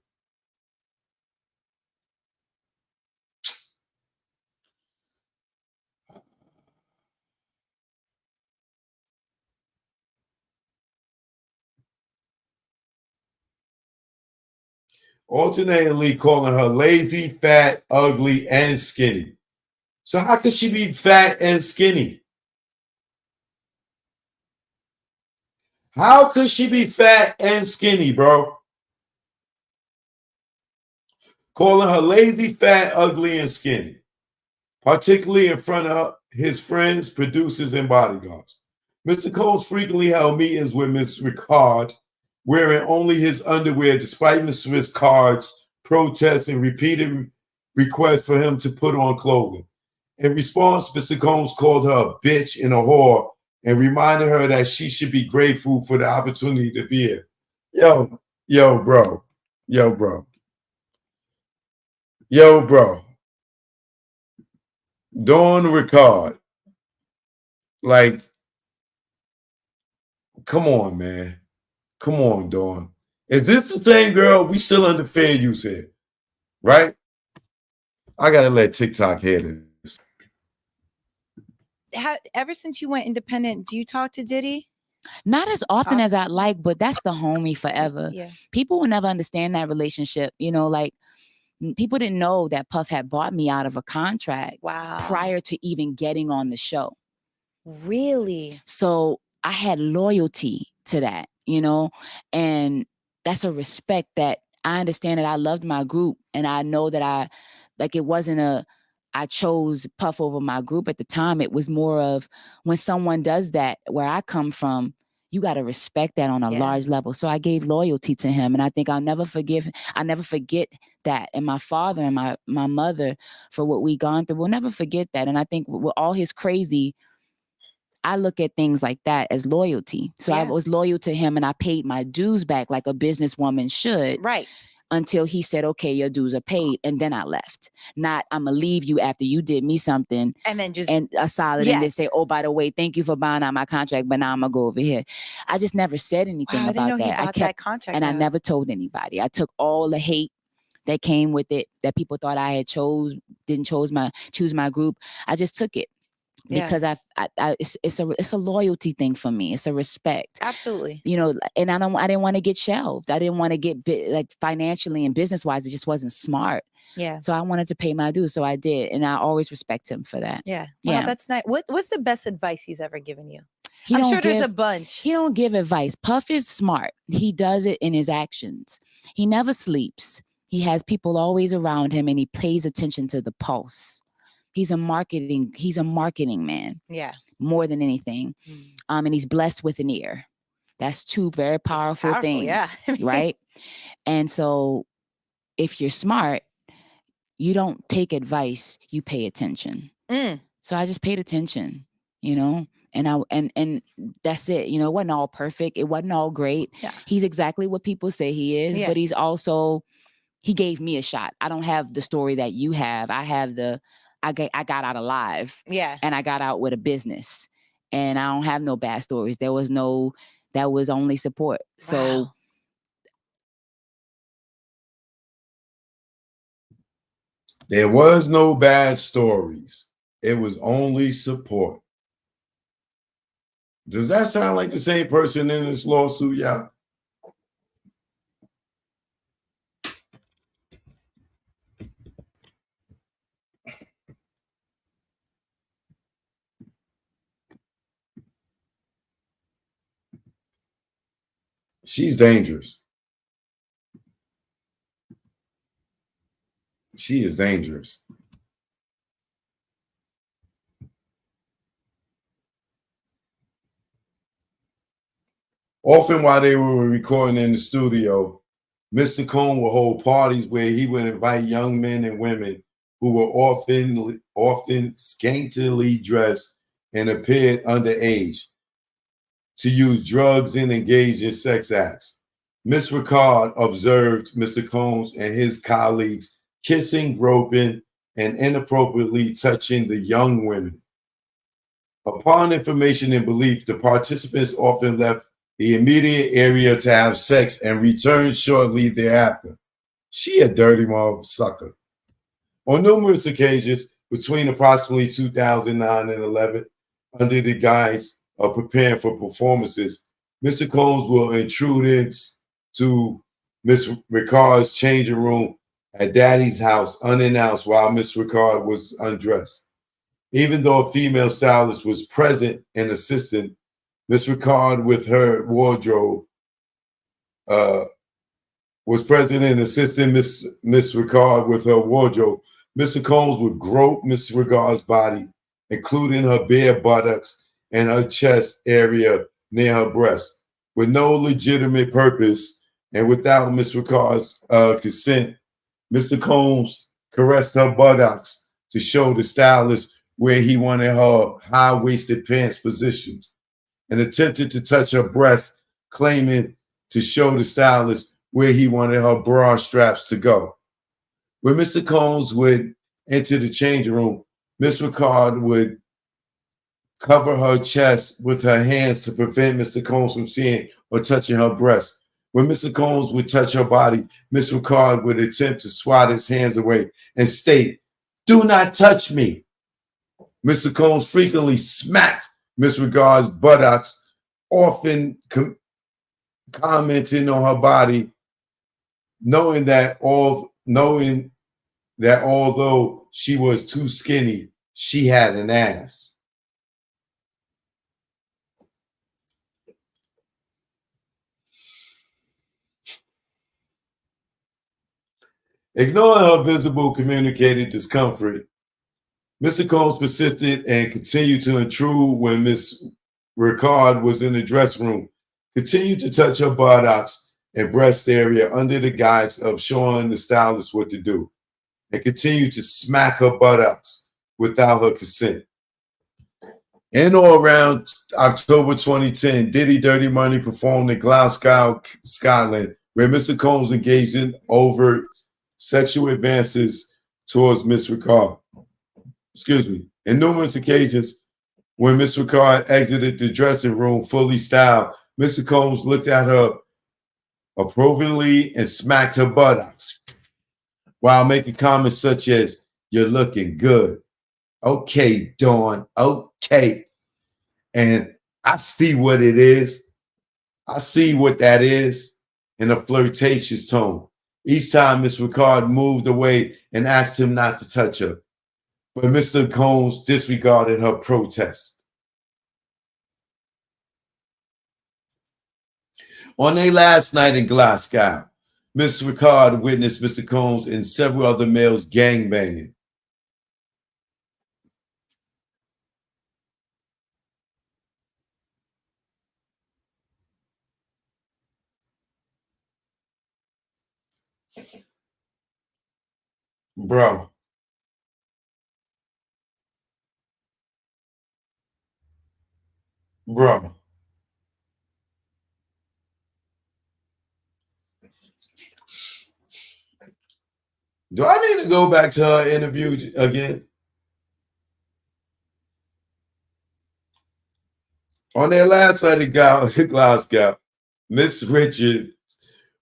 Alternately calling her lazy, fat, ugly, and skinny. So how could she be fat and skinny? How could she be fat and skinny, bro? Calling her lazy, fat, ugly, and skinny, particularly in front of his friends, producers, and bodyguards. Mr. Combs frequently held meetings with Miss Ricard, wearing only his underwear despite Miss Ricard's protests and repeated requests for him to put on clothing. In response, Mr. Combs called her a bitch and a whore and reminded her that she should be grateful for the opportunity to be here. Yo, bro. Dawn Ricard. Like, come on, man. Come on, Dawn. Is this the same girl? We still under fair use here, right? I gotta let TikTok hear this. Ever since you went independent, do you talk to Diddy? Not as often as I'd like, but that's the homie forever. Yeah. People will never understand that relationship. You know, like, people didn't know that Puff had bought me out of a contract prior to even getting on the show. Really? So I had loyalty to that, you know, and that's a respect that I understand that I loved my group, and I know that it wasn't I chose Puff over my group at the time. It was more of, when someone does that where I come from, you got to respect that on a large level. So I gave loyalty to him, and I think I'll never forget that. And my father and my mother, for what we gone through, we'll never forget that. And I think with all his crazy, I look at things like that as loyalty. So I was loyal to him, and I paid my dues back like a businesswoman should. Right. until he said, okay, your dues are paid. And then I left. Not, I'm going to leave you after you did me something. And then just. And a solid Yes. and then say, oh, by the way, thank you for buying out my contract, but now I'm going to go over here. I just never said anything Wow, I didn't know about he that. bought I kept, that contract and I out. never told anybody. I took all the hate that came with it, that people thought I had didn't choose my group. I just took it. Because it's a loyalty thing for me. It's a respect. Absolutely. You know, and I didn't want to get shelved. I didn't want to get like financially and business wise. It just wasn't smart. Yeah. So I wanted to pay my dues. So I did. And I always respect him for that. Yeah. Yeah. Wow, that's nice. What's the best advice he's ever given you? He I'm don't sure there's give- a bunch. He don't give advice. Puff is smart. He does it in his actions. He never sleeps. He has people always around him and he pays attention to the pulse. He's a marketing man. Yeah. More than anything. And he's blessed with an ear. That's two very powerful things. Yeah. Right? And so if you're smart, you don't take advice, you pay attention. So I just paid attention, you know, and that's it. You know, it wasn't all perfect. It wasn't all great. Yeah. He's exactly what people say he is, but he's also, he gave me a shot. I don't have the story that you have. I have I got out alive. Yeah. And I got out with a business. And I don't have no bad stories. That was only support. So Wow. There was no bad stories. It was only support. Does that sound like the same person in this lawsuit, y'all? She's dangerous. She is dangerous. Often while they were recording in the studio, Mr. Cone would hold parties where he would invite young men and women who were often scantily dressed and appeared underage to use drugs and engage in sex acts. Miss Ricard observed Mr. Combs and his colleagues kissing, groping, and inappropriately touching the young women. Upon information and belief, the participants often left the immediate area to have sex and returned shortly thereafter. She a dirty motherfucker. On numerous occasions, between approximately 2009 and 11, under the guise of preparing for performances, Mr. Combs will intrude into Miss Ricard's changing room at Daddy's house unannounced while Miss Ricard was undressed. Even though a female stylist was present and assistant, Miss Ricard with her wardrobe was present and assisting Miss Ricard with her wardrobe. Mr. Combs would grope Miss Ricard's body, including her bare buttocks and her chest area near her breast, with no legitimate purpose and without Miss Ricard's consent. Mr. Combs caressed her buttocks to show the stylist where he wanted her high-waisted pants positioned, and attempted to touch her breast, claiming to show the stylist where he wanted her bra straps to go. When Mr. Combs would enter the changing room, Miss Ricard would cover her chest with her hands to prevent Mr. Combs from seeing or touching her breast. When Mr. Combs would touch her body, Miss Ricard would attempt to swat his hands away and state, "Do not touch me." Mr. Combs frequently smacked Miss Ricard's buttocks, often commenting on her body, knowing that although she was too skinny, she had an ass. Ignoring her visible communicated discomfort, Mr. Combs persisted and continued to intrude when Miss Ricard was in the dressing room, continued to touch her buttocks and breast area under the guise of showing the stylist what to do, and continued to smack her buttocks without her consent. In or around October 2010, Diddy Dirty Money performed in Glasgow, Scotland, where Mr. Combs engaged in overt sexual advances towards Miss Ricard. Excuse me. In numerous occasions, when Miss Ricard exited the dressing room fully styled, Mr. Combs looked at her approvingly and smacked her buttocks while making comments such as, "You're looking good." "Okay, Dawn, okay." And I see what it is. I see what that is in a flirtatious tone. Each time Miss Ricard moved away and asked him not to touch her. But Mr. Combs disregarded her protest. On their last night in Glasgow, Miss Ricard witnessed Mr. Combs and several other males gangbanging. Bro. Bro. Do I need to go back to her interview again? On their last night in Glasgow, Miss Richard,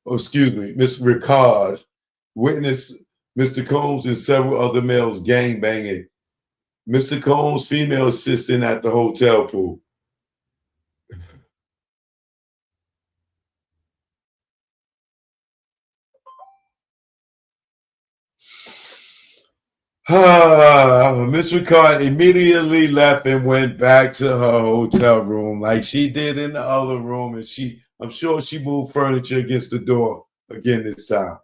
Miss Ricard witnessed Mr. Combs and several other males gangbanging. Mr. Combs' female assistant at the hotel pool. Miss Ricard immediately left and went back to her hotel room like she did in the other room, and I'm sure she moved furniture against the door again this time.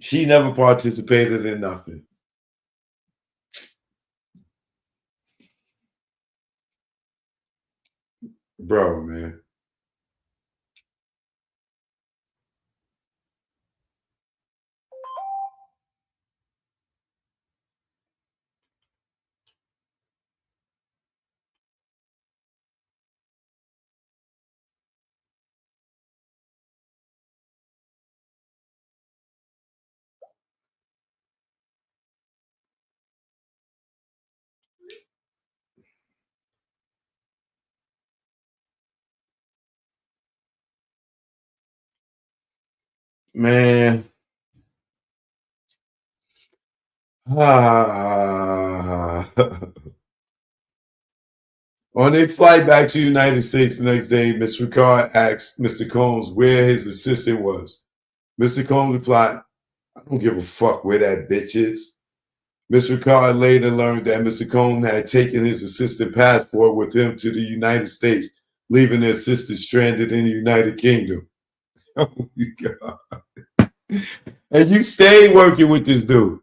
She never participated in nothing. Bro, man. Man. On their flight back to the United States the next day, Miss Ricard asked Mr. Combs where his assistant was. Mr. Combs replied, "I don't give a fuck where that bitch is." Miss Ricard later learned that Mr. Combs had taken his assistant passport with him to the United States, leaving the assistant stranded in the United Kingdom. Oh my God. And you stayed working with this dude.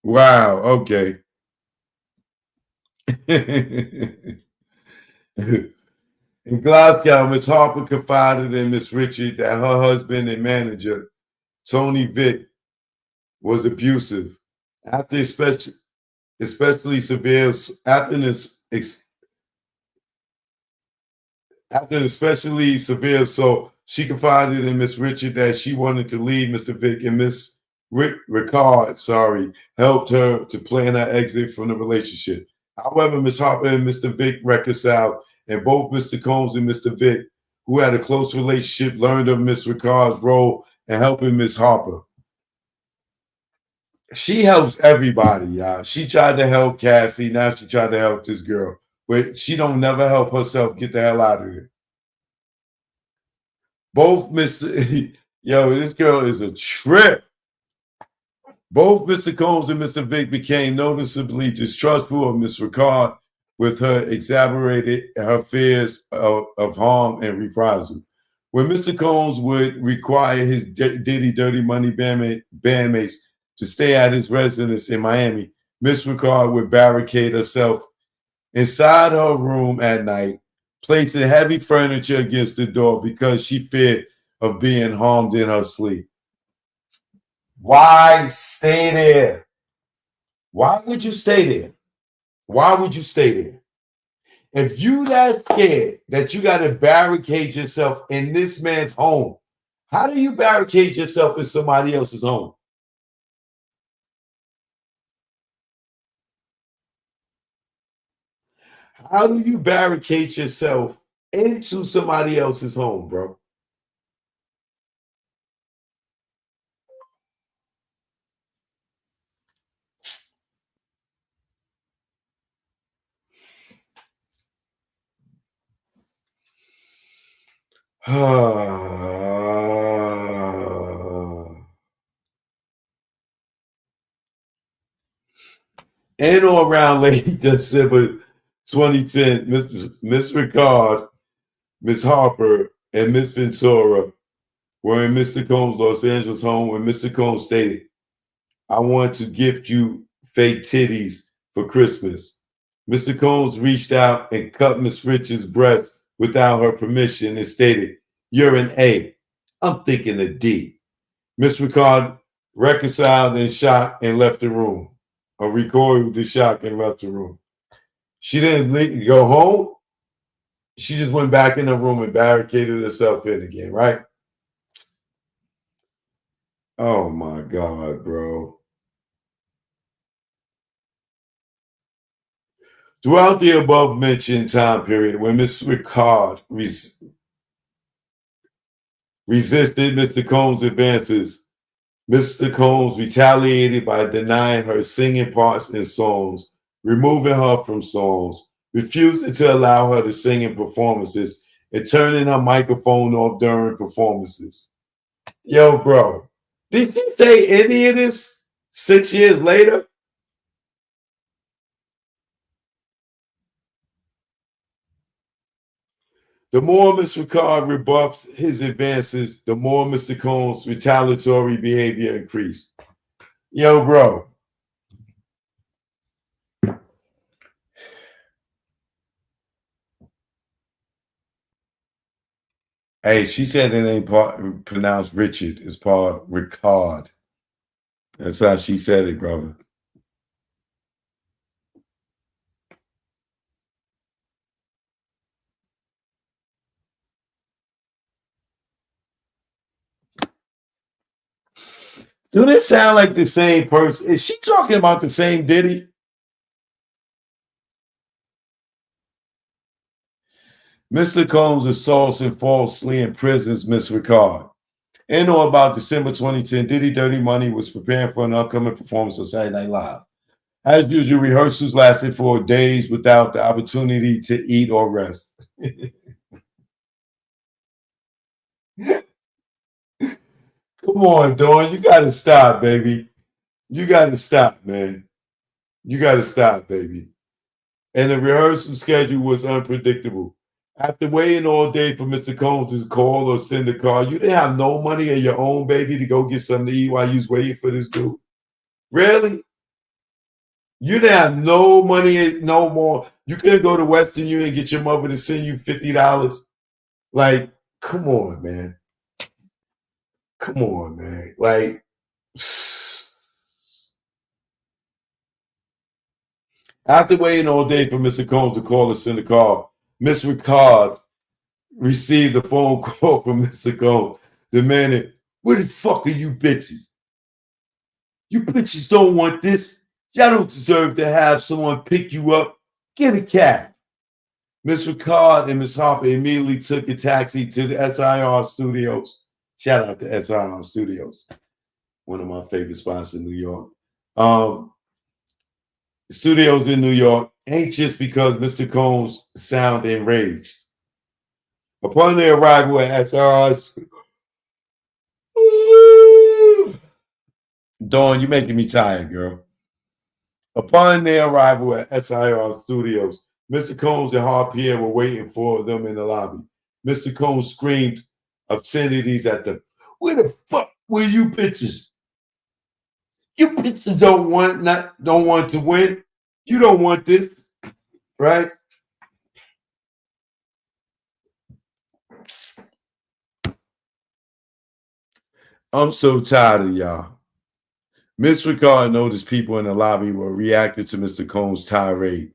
Wow, okay. In Glasgow, Miss Harper confided in Miss Richard that her husband and manager, Tony Vick, was abusive. After especially severe after an especially severe assault, she confided in Miss Richard that she wanted to leave Mr. Vick, and Miss Ricard, helped her to plan her exit from the relationship. However, Miss Harper and Mr. Vick reconciled, and both Mr. Combs and Mr. Vick, who had a close relationship, learned of Miss Ricard's role in helping Miss Harper. She helps everybody, y'all. She tried to help Cassie. Now she tried to help this girl. But she don't never help herself get the hell out of here. Both Mr. Yo, this girl is a trip. Both Mr. Combs and Mr. Vick became noticeably distrustful of Miss Ricard with her exaggerated her fears of harm and reprisal. When Mr. Combs would require his Diddy Dirty Money bandmates to stay at his residence in Miami, Miss Ricard would barricade herself inside her room at night, placing heavy furniture against the door because she feared of being harmed in her sleep. Why stay there? Why would you stay there? Why would you stay there? If you that scared that you got to barricade yourself in this man's home, how do you barricade yourself in somebody else's home? How do you barricade yourself into somebody else's home, bro? And or around late December 2010, Miss Ricard, Miss Harper, and Miss Ventura were in Mr. Combs' Los Angeles home when Mr. Combs stated, "I want to gift you fake titties for Christmas." Mr. Combs reached out and cut Miss Rich's breast without her permission and stated, "You're an A. I'm thinking a D." Miss Ricard reconciled in shock and left the room. Or recoiled the shock and left the room. She didn't go home. She just went back in the room and barricaded herself in again, right? Oh my God, bro. Throughout the above mentioned time period, when Miss Ricard resisted Mr. Combs' advances, Mr. Combs retaliated by denying her singing parts in songs, removing her from songs, refusing to allow her to sing in performances, and turning her microphone off during performances. Yo, bro, did she say any of this 6 years later? The more Mr. Ricard rebuffed his advances, the more Mr. Combs' retaliatory behavior increased. Yo, bro. Hey, she said it ain't pronounced Richard. It's called Ricard. That's how she said it, brother. Do this sound like the same person? Is she talking about the same Diddy? Mr. Combs assaults and falsely imprisons Miss Ricard. And or about December 2010, Diddy Dirty Money was preparing for an upcoming performance on Saturday Night Live. As usual, rehearsals lasted for days without the opportunity to eat or rest. Come on, Dawn. You got to stop, baby. You got to stop, man. You got to stop, baby. And the rehearsal schedule was unpredictable. After waiting all day for Mr. Combs to call or send a car, you didn't have no money of your own, baby, to go get something to eat while you was waiting for this dude. Really? You didn't have no money, no more. You couldn't go to Western Union and get your mother to send you $50. Like, come on, man. Come on, man. Like, after waiting all day for Mr. Combs to call or send a car, Miss Ricard received a phone call from Mr. Combs demanding, "Where the fuck are you bitches? You bitches don't want this. Y'all don't deserve to have someone pick you up. Get a cab." Miss Ricard and Miss Harper immediately took a taxi to the SIR Studios. Shout out to SIR Studios, one of my favorite spots in New York. Studios in New York, anxious because Mr. Combs sounded enraged. Upon their arrival at SR's, Dawn, you're making me tired, girl. Upon their arrival at SIR Studios, Mr. Combs and Harpier were waiting for them in the lobby. Mr. Combs screamed obscenities at them. "Where the fuck were you bitches? You bitches don't want to win. You don't want this, right?" I'm so tired of y'all. Miss Ricard noticed people in the lobby were reacting to Mr. Combs' tirade.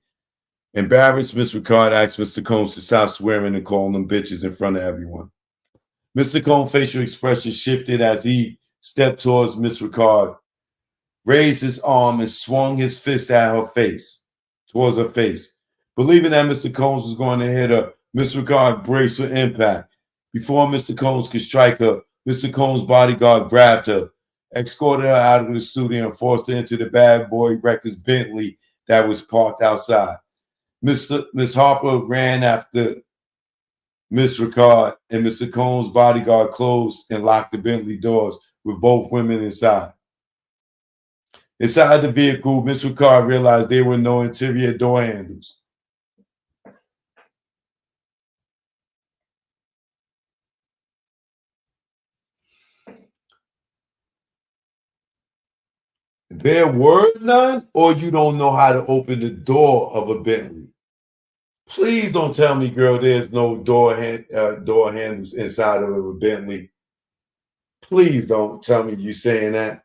Embarrassed, Miss Ricard asked Mr. Combs to stop swearing and calling them bitches in front of everyone. Mr. Combs' facial expression shifted as he stepped towards Miss Ricard, raised his arm, and swung his fist at her face, towards her face. Believing that Mr. Combs was going to hit her, Miss Ricard braced for impact. Before Mr. Combs could strike her, Mr. Combs' bodyguard grabbed her, escorted her out of the studio, and forced her into the Bad Boy Records Bentley that was parked outside. Miss Harper ran after Miss Ricard, and Mr. Combs' bodyguard closed and locked the Bentley doors with both women inside. Inside the vehicle, Miss Ricard realized there were no interior door handles. There were none, or you don't know how to open the door of a Bentley. Please don't tell me, girl, there's no door handles inside of a Bentley. Please don't tell me you're saying that.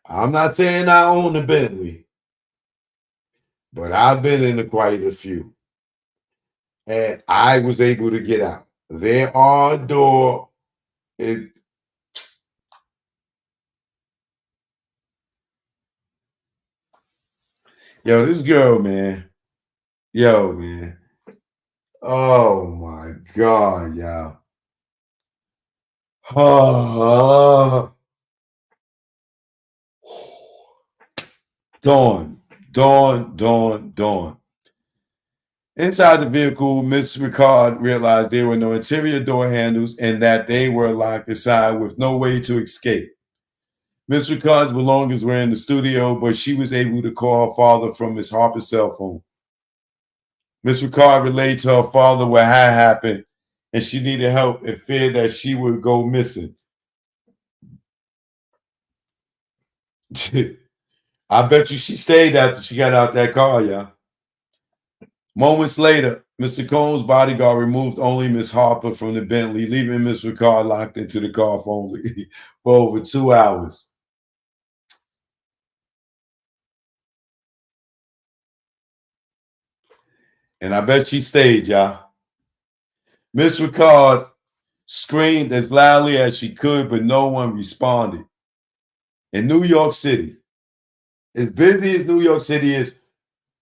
I'm not saying I own a Bentley, but I've been in quite a few. And I was able to get out. There are doors. Yo, this girl, man. Yo, man. Oh my God, y'all. Dawn. Inside the vehicle, Miss Ricard realized there were no interior door handles and that they were locked inside with no way to escape. Miss Ricard's belongings were in the studio, but she was able to call her father from Miss Harper's cell phone. Miss Ricard relayed to her father what had happened, and she needed help and feared that she would go missing. I bet you she stayed after she got out that car, y'all. Moments later, Mr. Combs' bodyguard removed only Miss Harper from the Bentley, leaving Miss Ricard locked into the car for over 2 hours. And I bet she stayed, y'all. Miss Ricard screamed as loudly as she could, but no one responded. In New York City, as busy as New York City is,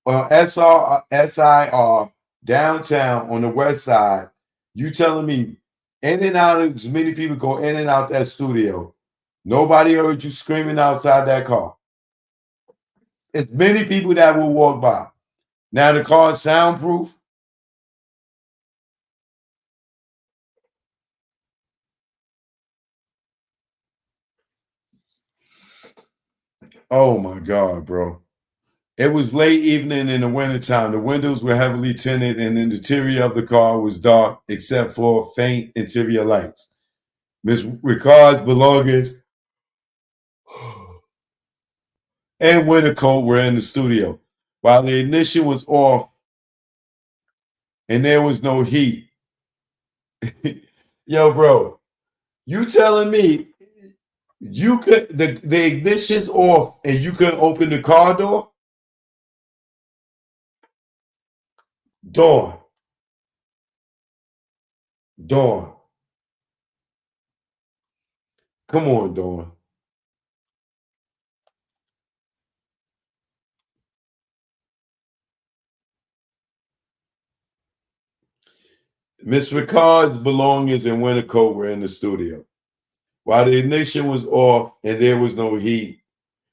on SIR downtown on the west side, you telling me in and out, as many people go in and out that studio. Nobody heard you screaming outside that car. It's many people that will walk by. Now the car is soundproof. Oh my God, bro. It was late evening in the wintertime. The windows were heavily tinted and the interior of the car was dark except for faint interior lights. Miss Ricard's belongings and winter coat were in the studio. While the ignition was off and there was no heat. Yo, bro, you telling me you could the ignition's off and you couldn't open the car door? Dawn. Come on, Dawn. Miss Ricard's belongings and winter coat were in the studio. While the ignition was off and there was no heat,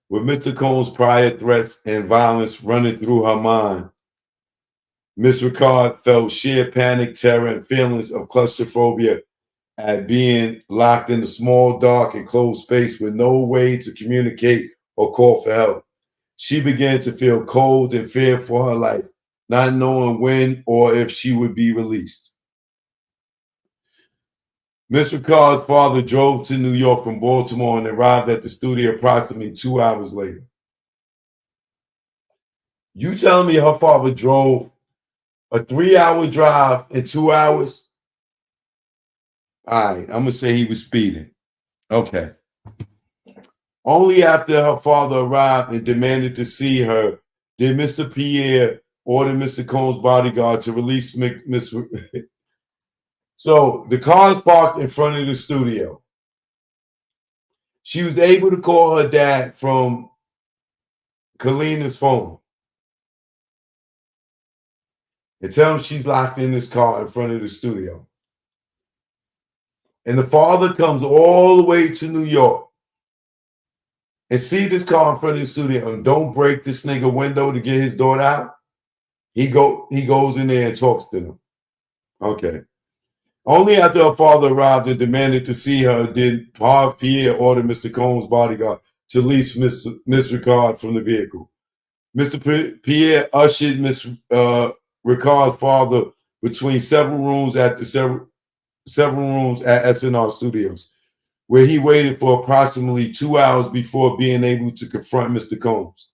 with Mr. Combs' prior threats and violence running through her mind, Miss Ricard felt sheer panic, terror, and feelings of claustrophobia at being locked in a small, dark, and closed space with no way to communicate or call for help. She began to feel cold and fear for her life, not knowing when or if she would be released. Miss Ricard's father drove to New York from Baltimore and arrived at the studio approximately 2 hours later. You telling me her father drove a 3-hour drive in 2 hours? All right, I'm going to say he was speeding. Okay. Only after her father arrived and demanded to see her did Mr. Pierre order Mr. Combs' bodyguard to release Miss. So the car is parked in front of the studio. She was able to call her dad from Kalina's phone and tell him she's locked in this car in front of the studio. And the father comes all the way to New York and see this car in front of the studio and don't break this nigga window to get his daughter out. He goes in there and talks to them. Okay. Only after her father arrived and demanded to see her did Pierre order Mr. Combs' bodyguard to release Miss Ricard from the vehicle. Mr. Pierre ushered Miss Ricard's father between several rooms at SNR Studios, where he waited for approximately 2 hours before being able to confront Mr. Combs.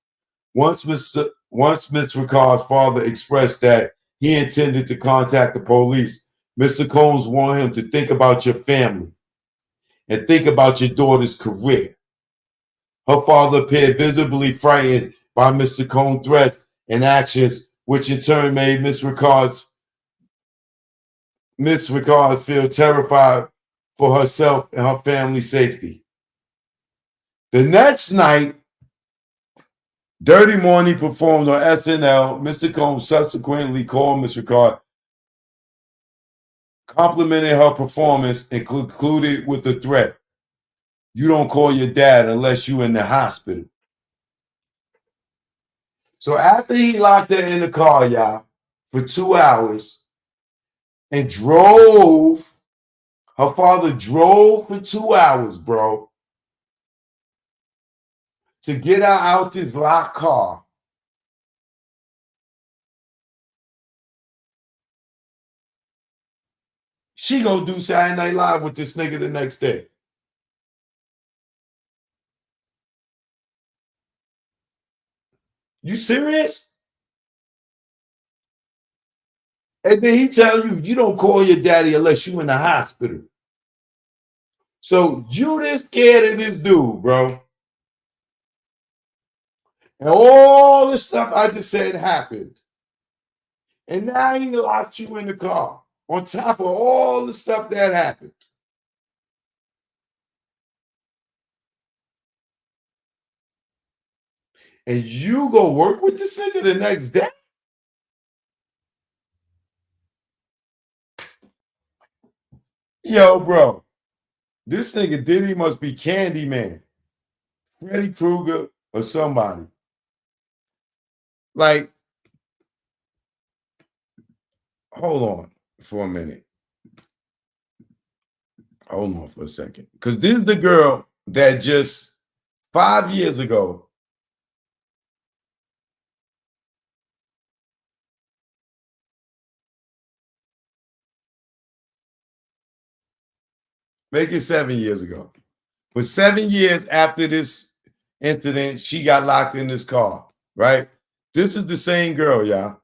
Once Miss Ricard's father expressed that he intended to contact the police, Mr. Combs warned him to think about your family and think about your daughter's career. Her father appeared visibly frightened by Mr. Combs' threats and actions, which in turn made Miss Ricard feel terrified for herself and her family's safety. The next night, Dirty Morning performed on SNL. Mr. Combs subsequently called Miss Ricard, complimented her performance, and concluded with the threat: "You don't call your dad unless you're in the hospital." So after he locked her in the car, y'all, for 2 hours and drove, her father drove for 2 hours, bro, to get her out this locked car. She go do Saturday Night Live with this nigga the next day. You serious? And then he tell you, you don't call your daddy unless you in the hospital. So you this scared of this dude, bro. And all the stuff I just said happened. And now he locked you in the car on top of all the stuff that happened. And you go work with this nigga the next day? Yo, bro, this nigga Diddy must be Candyman, Freddy Krueger, or somebody. Like, hold on for a minute. Hold on for a second. Because this is the girl that just 5 years ago make it 7 years ago. But 7 years after this incident, she got locked in this car, right? This is the same girl, y'all.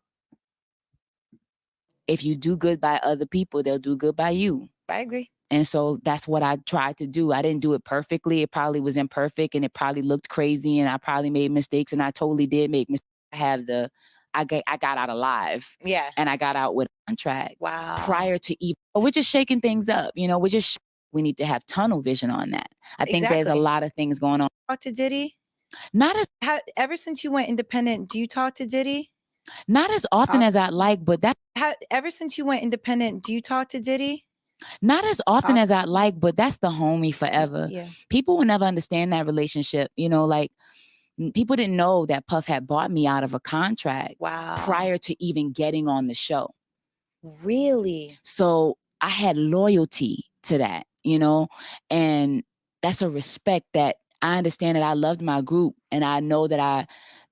If you do good by other people, they'll do good by you. I agree. And so that's what I tried to do. I didn't do it perfectly. It probably was imperfect and it probably looked crazy and I probably made mistakes, and I totally did make mistakes. I got out alive. Yeah. And I got out with a contract. Wow. Prior to even, we're just shaking things up. You know, we need to have tunnel vision on that. I think there's a lot of things going on. Talk to Diddy? Ever since you went independent, do you talk to Diddy? Not as often as I'd like, but ever since you went independent, do you talk to Diddy? Not as often as I'd like, but that's the homie forever. Yeah. People will never understand that relationship. You know, like, people didn't know that Puff had bought me out of a contract prior to even getting on the show. Really? So I had loyalty to that, you know, and that's a respect that I understand that I loved my group, and I know that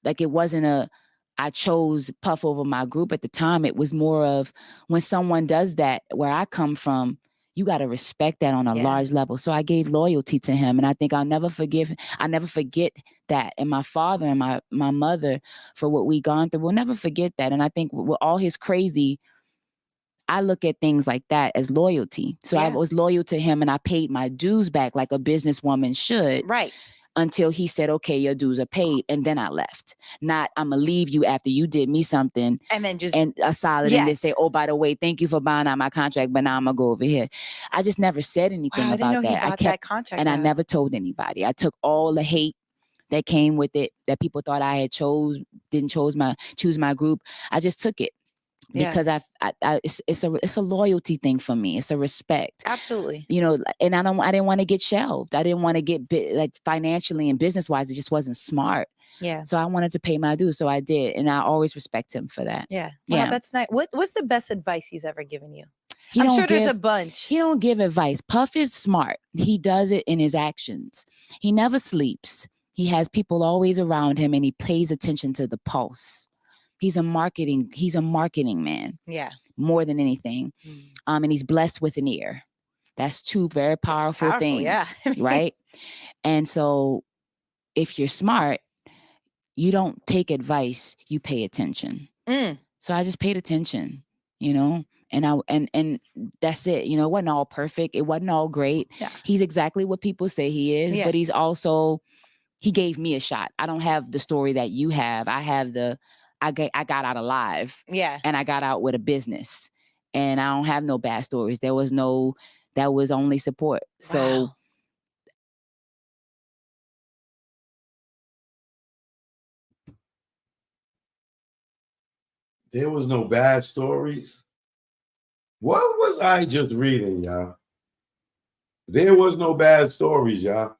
it wasn't I chose Puff over my group at the time. It was more of, when someone does that where I come from, you got to respect that on a large level. So I gave loyalty to him, and I think I'll never forget that. And my father and my mother, for what we gone through, we'll never forget that. And I think with all his crazy, I look at things like that as loyalty. So I was loyal to him, and I paid my dues back like a businesswoman should. Right. until he said, okay, your dues are paid. And then I left. Not, I'm going to leave you after you did me something. And then just. And a solid. Yes. And they say, oh, by the way, thank you for buying out my contract, but now I'm going to go over here. I just never said anything Wow, I about didn't know that. he bought that contract and out. I never told anybody. I took all the hate that came with it, that people thought I had didn't choose my group. I just took it. Because it's a loyalty thing for me. It's a respect. Absolutely. You know, and I didn't want to get shelved. I didn't want to get like financially and business wise. It just wasn't smart. Yeah. So I wanted to pay my dues. So I did. And I always respect him for that. Yeah. Wow, that's nice. What's the best advice he's ever given you? I'm sure there's a bunch. He don't give advice. Puff is smart. He does it in his actions. He never sleeps. He has people always around him and he pays attention to the pulse. He's a marketing man. Yeah. More than anything. And he's blessed with an ear. That's two very powerful things. Yeah. Right? And so if you're smart, you don't take advice, you pay attention. So I just paid attention, you know, and that's it. You know, it wasn't all perfect. It wasn't all great. Yeah. He's exactly what people say he is, but he's also, he gave me a shot. I don't have the story that you have. I have I got out alive. Yeah. And I got out with a business. And I don't have no bad stories. That was only support. So wow. There was no bad stories. What was I just reading, y'all? There was no bad stories, y'all.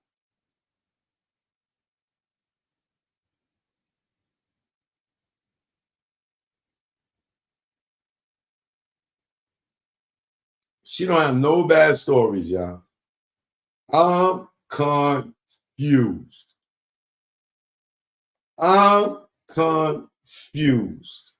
She don't have no bad stories, y'all. I'm confused. I'm confused.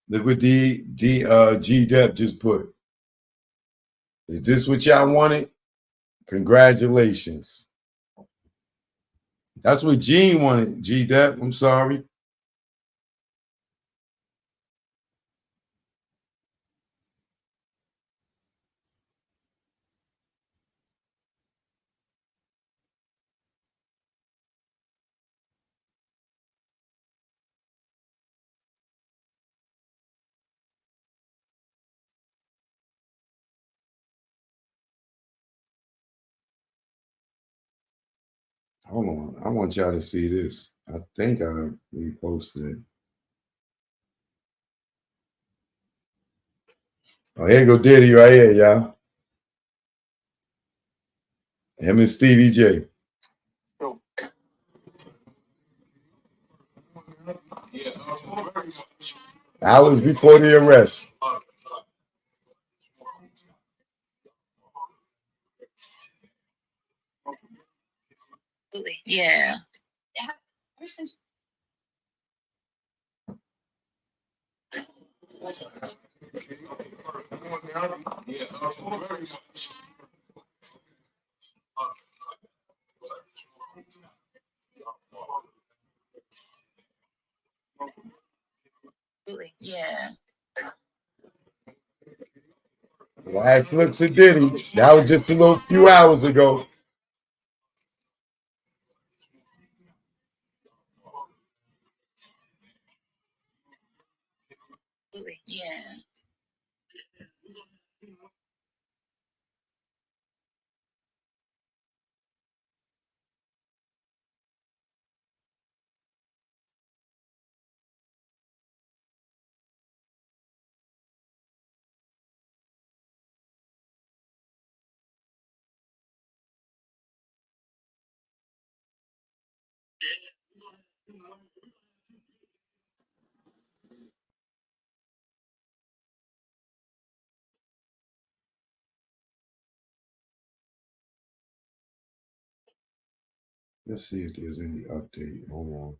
Look what G-Dep just put. Is this what y'all wanted? Congratulations. That's what Gene wanted, G-Dep. I'm sorry. Hold on. I want y'all to see this. I think I reposted it. Oh, here go Diddy right here, y'all. Him and Stevie J. Hours before the arrest. Yeah. Yeah. Last looks at Diddy. That was just a little few hours ago. Yeah. Let's see if there's any update. Hold on.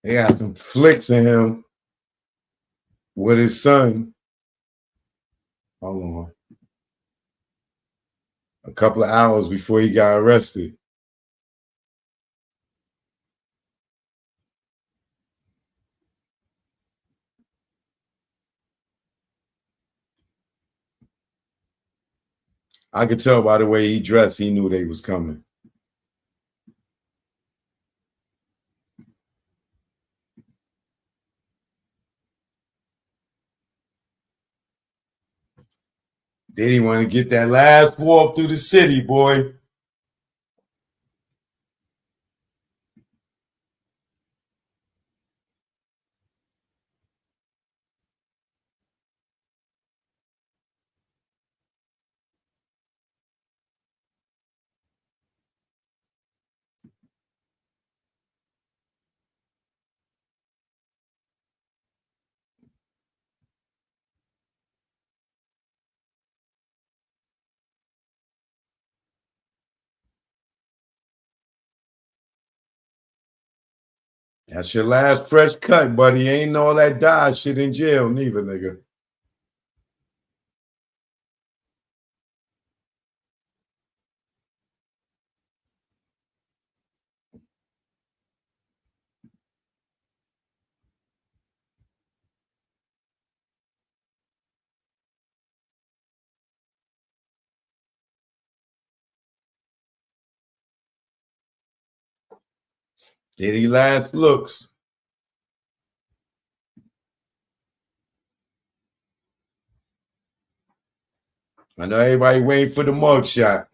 They got some flicks in him with his son. Hold on. A couple of hours before he got arrested. I could tell by the way he dressed, he knew they was coming. Diddy want to get that last walk through the city, boy. That's your last fresh cut, buddy. Ain't all that die shit in jail, neither, nigga. Diddy last looks. I know everybody waiting for the mugshot.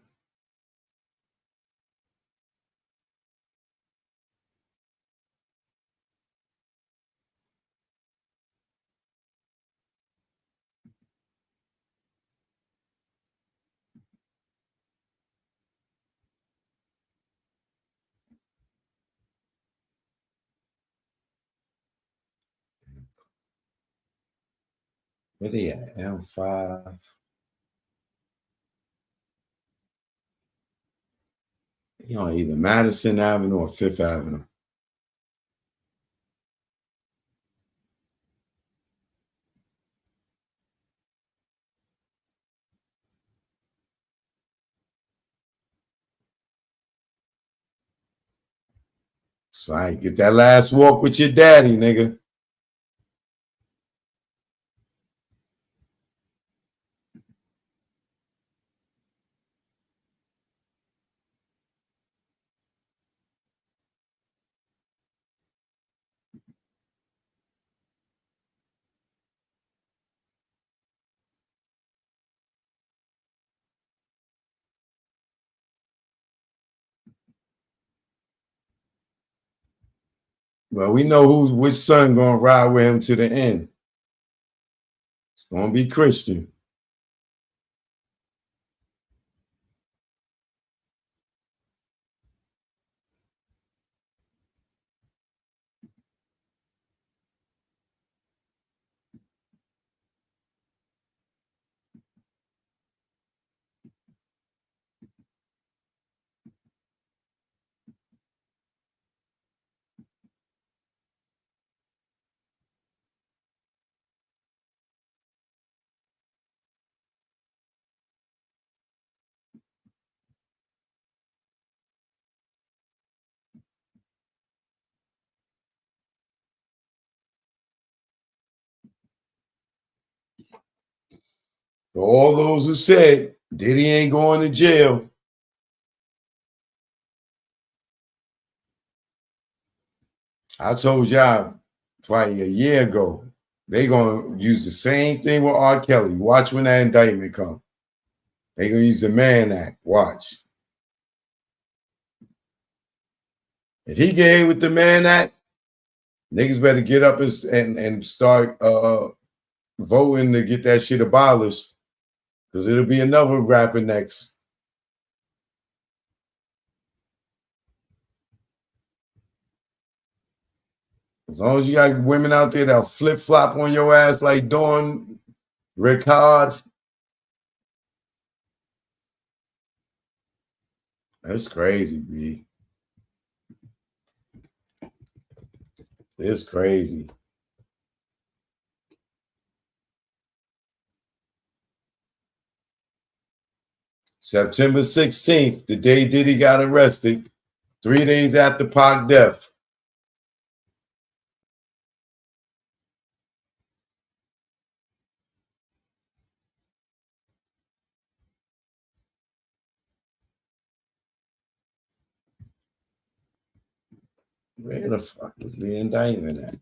Where they at? M5. You know, either Madison Avenue or Fifth Avenue. So I get that last walk with your daddy, nigga. Well, we know which son gonna ride with him to the end. It's gonna be Christian. For all those who said Diddy ain't going to jail, I told y'all probably a year ago, they gonna use the same thing with R. Kelly. Watch when that indictment come. They gonna use the Mann Act. Watch. If he get hit with the Mann Act, niggas better get up and start voting to get that shit abolished, because it'll be another rapper next. As long as you got women out there that'll flip-flop on your ass like Dawn Ricard. That's crazy, B. It's crazy. September 16th, the day Diddy got arrested, 3 days after Pac death. Where the fuck is the indictment at?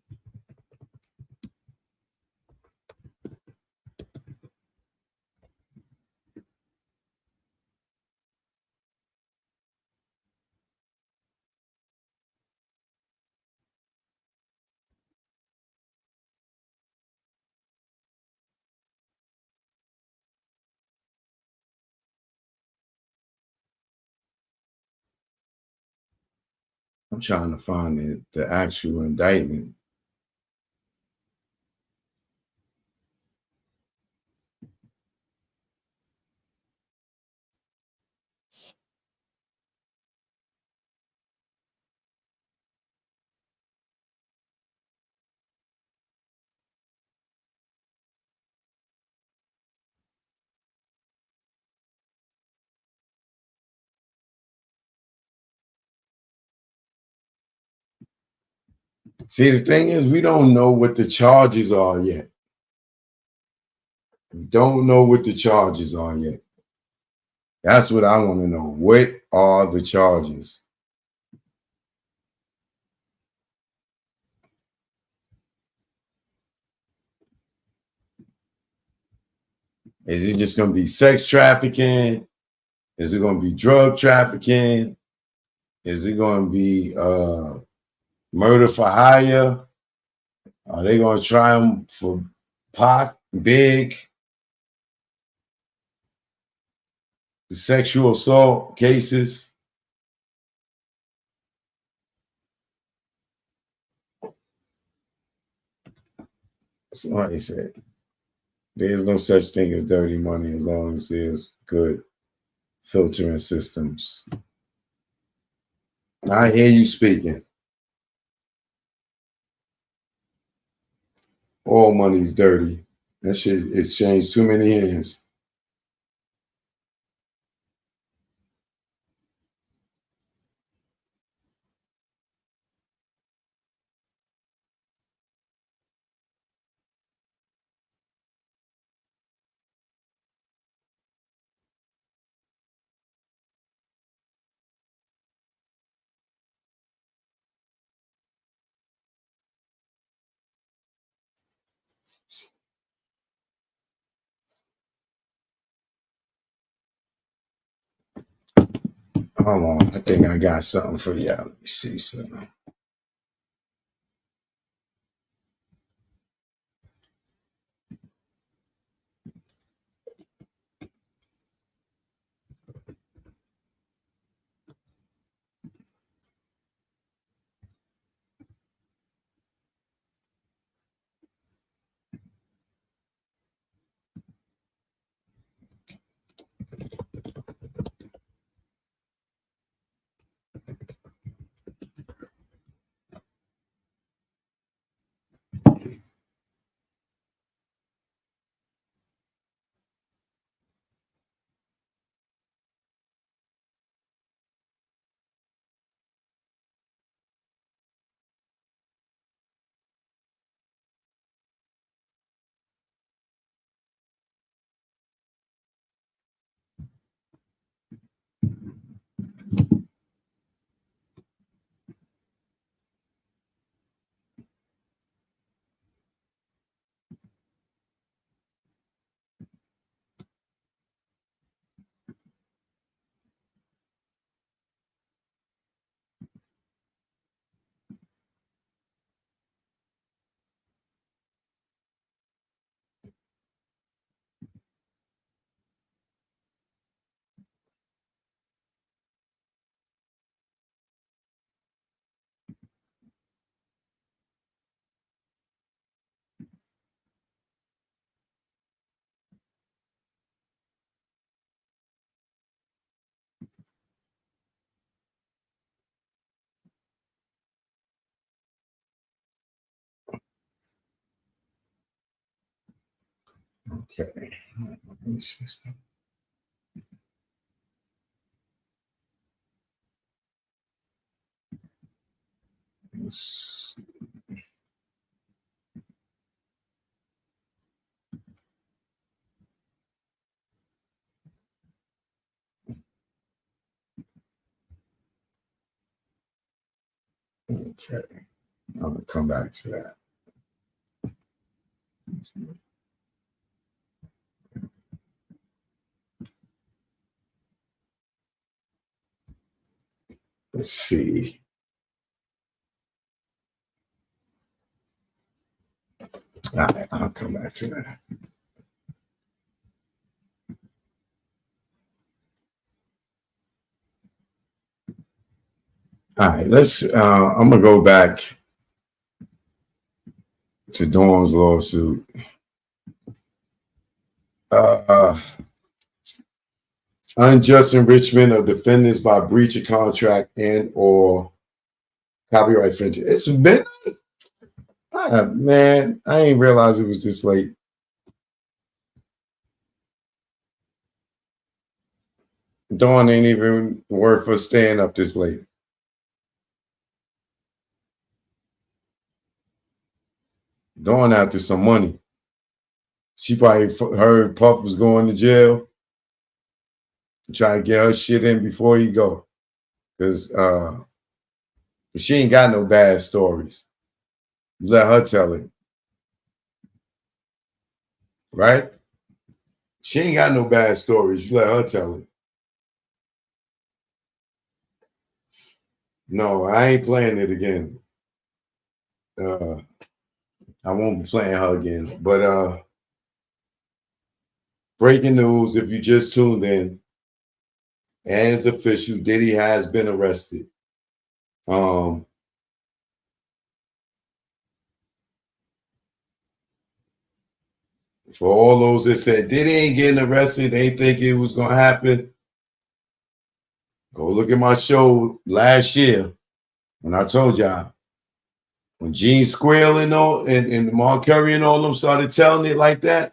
I'm trying to find the actual indictment. See, the thing is, we don't know what the charges are yet. We don't know what the charges are yet. That's what I want to know. What are the charges? Is it just going to be sex trafficking? Is it going to be drug trafficking? Is it going to be murder for hire? Are they going to try him for Pac, Big? The sexual assault cases? Somebody said, there's no such thing as dirty money as long as there's good filtering systems. I hear you speaking. All money's dirty. That shit, it's changed too many hands. Hold on, I think I got something for y'all. Let me see something. Okay. Let me see something. Okay. I'm gonna come back to that. Let's see. All right, I'll come back to that. All right, I'm gonna go back to Dawn's lawsuit. Unjust enrichment of defendants by breach of contract and or copyright infringement. It's been, man, I ain't realized it was this late. Dawn ain't even worth for staying up this late. Dawn after some money. She probably heard Puff was going to jail. Try to get her shit in before he go. Because she ain't got no bad stories. You let her tell it. Right? She ain't got no bad stories. You let her tell it. No, I ain't playing it again. I won't be playing her again. But breaking news, if you just tuned in, and it's official, Diddy has been arrested. For all those that said Diddy ain't getting arrested, they think it was gonna happen. Go look at my show last year when I told y'all when Gene Squirrel and Mark Curry and all them started telling it like that,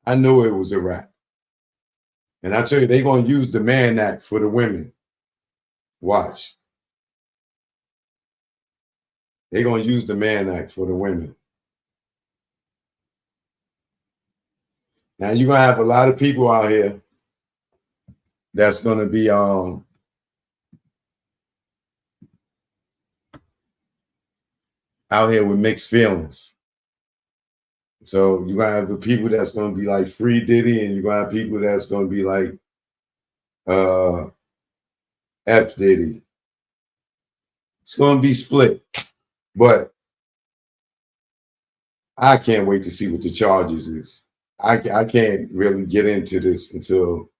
I knew it was a wrap. And I tell you, they're gonna use the Mann Act for the women. Watch. They're gonna use the Mann Act for the women. Now you're gonna have a lot of people out here that's gonna be out here with mixed feelings. So you're gonna have the people that's gonna be like free Diddy, and you're gonna have people that's gonna be like F Diddy. It's gonna be split. But I can't wait to see what the charges is. I can't really get into this until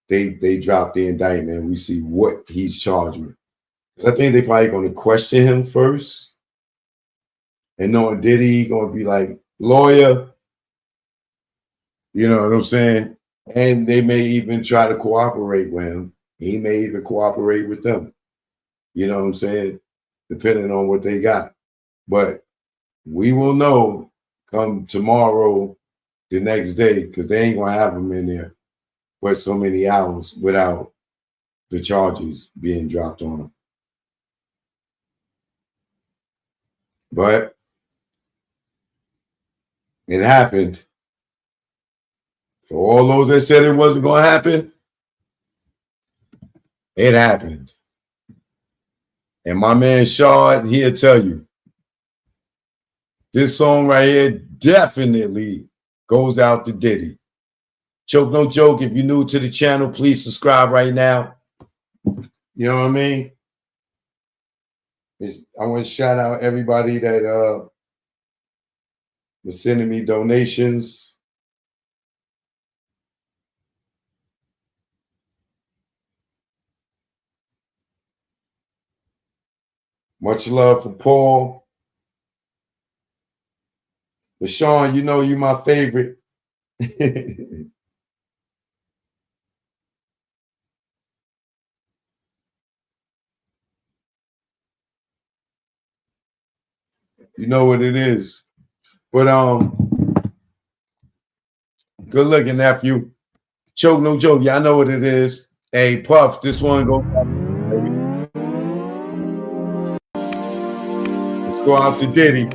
they drop the indictment and we see what he's charged with. Because I think they're probably going to question him first. And knowing Diddy going to be like, lawyer, you know what I'm saying? And they may even try to cooperate with him. He may even cooperate with them. You know what I'm saying? Depending on what they got. But we will know come tomorrow, the next day, because they ain't going to have him in there for so many hours without the charges being dropped on him. But it happened. For all those that said it wasn't going to happen, it happened. And my man Shard, he'll tell you, this song right here definitely goes out to Diddy. Choke No Joke, if you're new to the channel, please subscribe right now. You know what I mean? I want to shout out everybody that was sending me donations. Much love for Paul. LaShawn, you know you my favorite. You know what it is. But Good looking, nephew. Choke, no joke. Y'all know what it is. Hey, Puff, this one go. Let's go out to Diddy.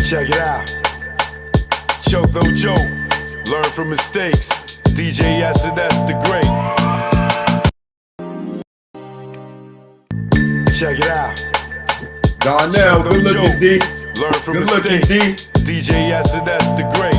Check it out. Choke, no joke. Learn from mistakes. DJ Yes, and that's the great. Check it out. Darnell, good looking, D. Learn from Good looking, mistakes. DJ Yes, and that's the great.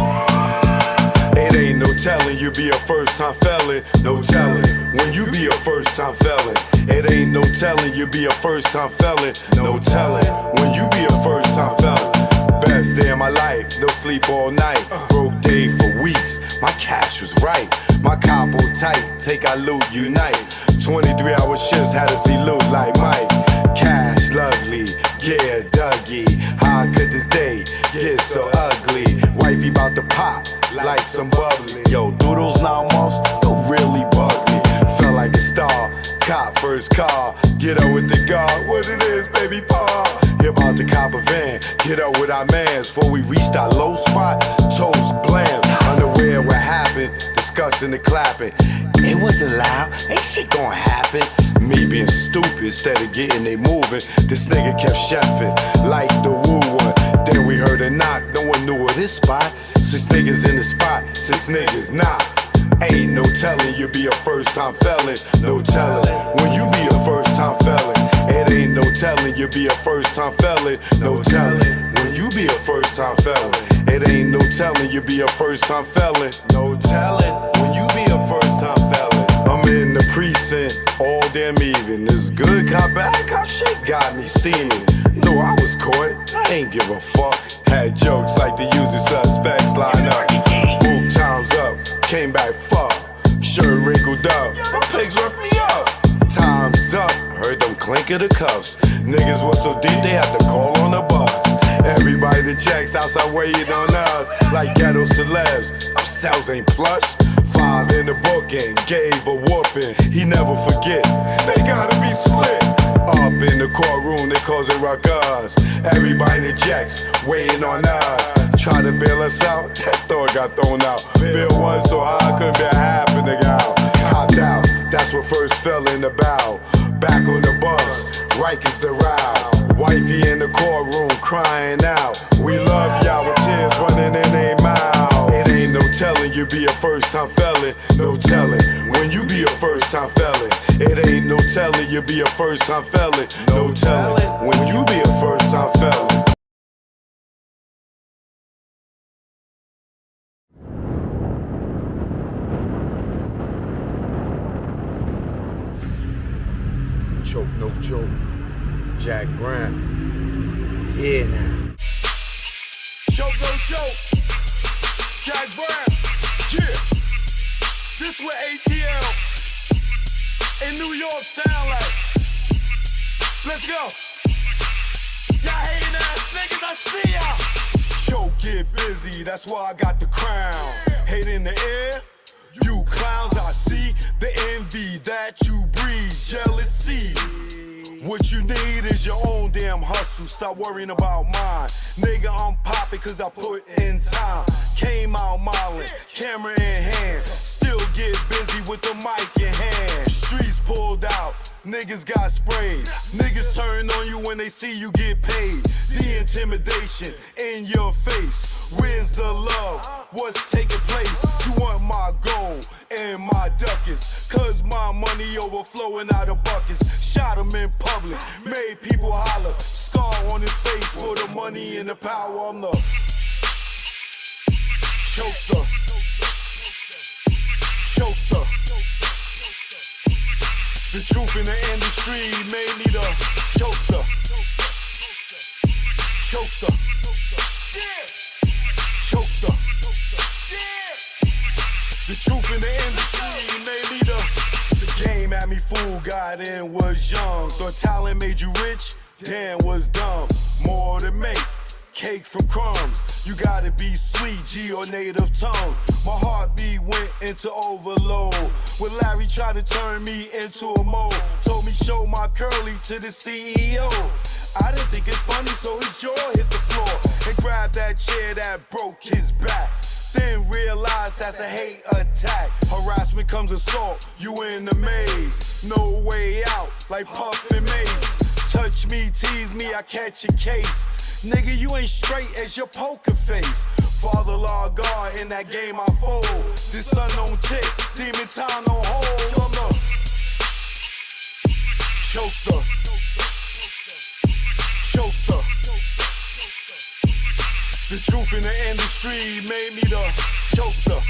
It ain't no telling you be a first-time felon. No telling when you be a first-time felon. It ain't no telling you be a first-time felon. No telling when you be a first-time felon. Best day of my life, no sleep all night. Broke day for weeks, my cash was right. My capo tight, take our loot, unite. 23-hour shifts had to see loot like Mike. Cash lovely, yeah, Dougie. How could this day get so ugly? Wifey bout to pop like some bubbly. Yo, through those 9 months, don't really bug me. Felt like a star, cop first car. Get up with the guard, what it is, baby paw. He about to cop a van, get up with our mans. Before we reached our low spot, toes blam. Unaware what happened, discussing the clapping. It wasn't loud, ain't shit gonna happen. Me being stupid instead of getting they moving. This nigga kept chefing like the woo one. Then we heard a knock, no one knew of this spot. 6 niggas in the spot, 6 niggas not. Ain't no telling you be a first-time felon. No telling when you be a first-time felon. It ain't no telling you be a first-time felon. No telling when you be a first-time felon. It ain't no telling you be a first-time felon. No telling when you be a first-time felon. I'm in the precinct all damn even. This good cop, bad cop shit got me steaming. No, I was caught, I ain't give a fuck. Had jokes like the usual suspects line up. Boop, time's up, came back fuck. Shirt wrinkled up, my pigs roughed me up. Time's up, heard them clink of the cuffs. Niggas was so deep they had to call on the bus. Everybody that checks outside waiting on us like ghetto celebs. Ourselves ain't plush. 5 in the book and gave a whooping. He never forget, they gotta be split. Up in the courtroom, they cause it ruckus. Everybody in the jacks waiting on us. Try to bail us out, that thought got thrown out. Bill one so high, couldn't be a half a nigga out. Hopped out, that's what first fell in the bow. Back on the bus, Rikers the row. Wifey in the courtroom crying out. We love y'all with tears running in their mouth. It ain't no telling you be a first-time felon. No telling when you be a first-time felon. It ain't no telling you be a first-time felon. No telling when you be a first-time felon. Choke, no joke. Jack Brown. Yeah, now. Choke, no joke. Jack Brown. Yeah. This what ATL in New York sound like. Let's go. Y'all hating ass niggas, I see y'all. Choke, get busy, that's why I got the crown. Hate in the air. You clowns, I see the envy that you breathe, jealousy. What you need is your own damn hustle. Stop worrying about mine. Nigga, I'm poppin' cause I put in time. Came out modeling, camera in hand. Still get busy with the mic in hand. Streets pulled out, niggas got sprayed. Niggas turn on you when they see you get paid. The intimidation in your face. Where's the love? What's taking place? You want my gold and my ducats, cause my money overflowing out of buckets. Shot him in public, made people holler. Scar on his face for the money and the power. I'm the chokester. Chokester. The truth in the industry made me the chokester. Chokester. Chokester. The truth in the industry made me the game had me fooled, got in, was young. Thought talent made you rich, damn was dumb. More to make, cake from crumbs. You gotta be sweet, G or native tongue. My heartbeat went into overload when Larry tried to turn me into a mole. Told me show my curly to the CEO. I didn't think it's funny, so his jaw hit the floor and grabbed that chair that broke his back. Then realized that's a hate attack. Harassment comes assault, you in the maze. No way out, like Puff and Mace. Touch me, tease me, I catch a case. Nigga, you ain't straight as your poker face. Father law God, in that game I fold. This sun don't tick, demon time don't hold. I'm the chokester. Chokester. The truth in the industry made me the chokester.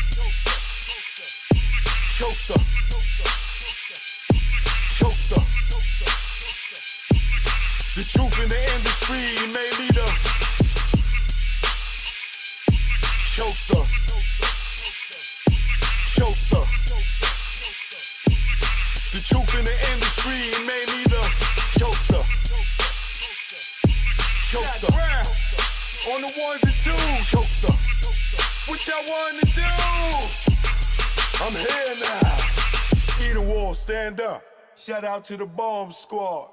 Chokester. Chokester. The truth in the industry made me the chokester. Chokester. The truth in the industry made me the chokester. Chokester. On the ones and twos, chokester. What y'all want to do? I'm here now. Eden Wall, stand up. Shout out to the bomb squad.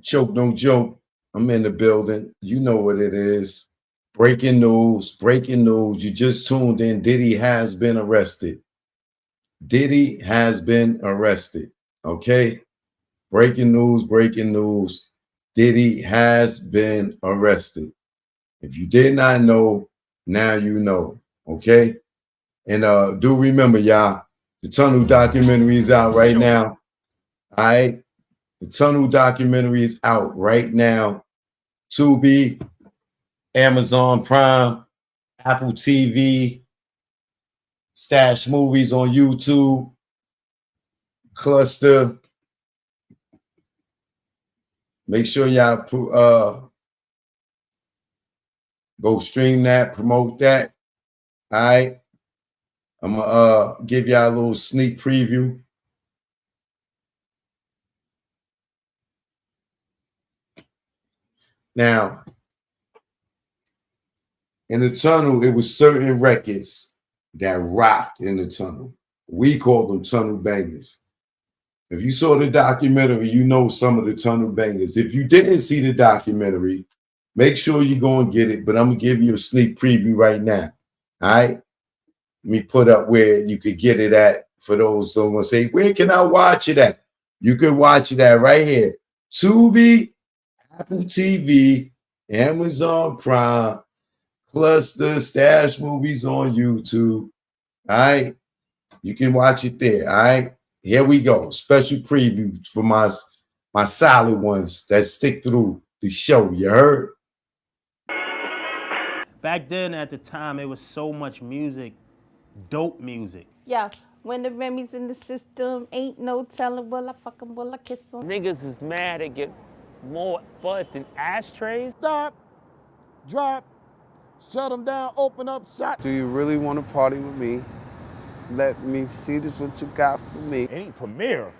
Choke, no joke. I'm in the building. You know what it is. Breaking news, breaking news. You just tuned in. Diddy has been arrested. Diddy has been arrested. Okay? Breaking news, breaking news. Diddy has been arrested. If you did not know, now you know. Okay? And do remember, y'all, the Tunnel documentary is out right now. All right? The Tunnel documentary is out right now. Tubi, Amazon Prime, Apple TV, Stash Movies on YouTube, Cluster. Make sure y'all go stream that, promote that. All right. I'm gonna give y'all a little sneak preview. Now, in the Tunnel, it was certain records that rocked in the Tunnel. We call them Tunnel bangers. If you saw the documentary, you know some of the Tunnel bangers. If you didn't see the documentary, make sure you go and get it. But I'm going to give you a sneak preview right now. All right? Let me put up where you could get it at for those who want to say, where can I watch it at? You can watch it at right here. Tubi, Apple TV, Amazon Prime, Cluster, Stash Movies on YouTube. All right? You can watch it there. All right? Here we go. Special preview for my solid ones that stick through the show. You heard? Back then, at the time, it was so much music, dope music. Yeah, when the Remy's in the system, ain't no telling, will I fuck 'em, will I kiss 'em? Niggas is mad they get more bud than ashtrays. Stop, drop, shut them down, open up shop. Do you really want to party with me? Let me see this what you got for me. Any premiere?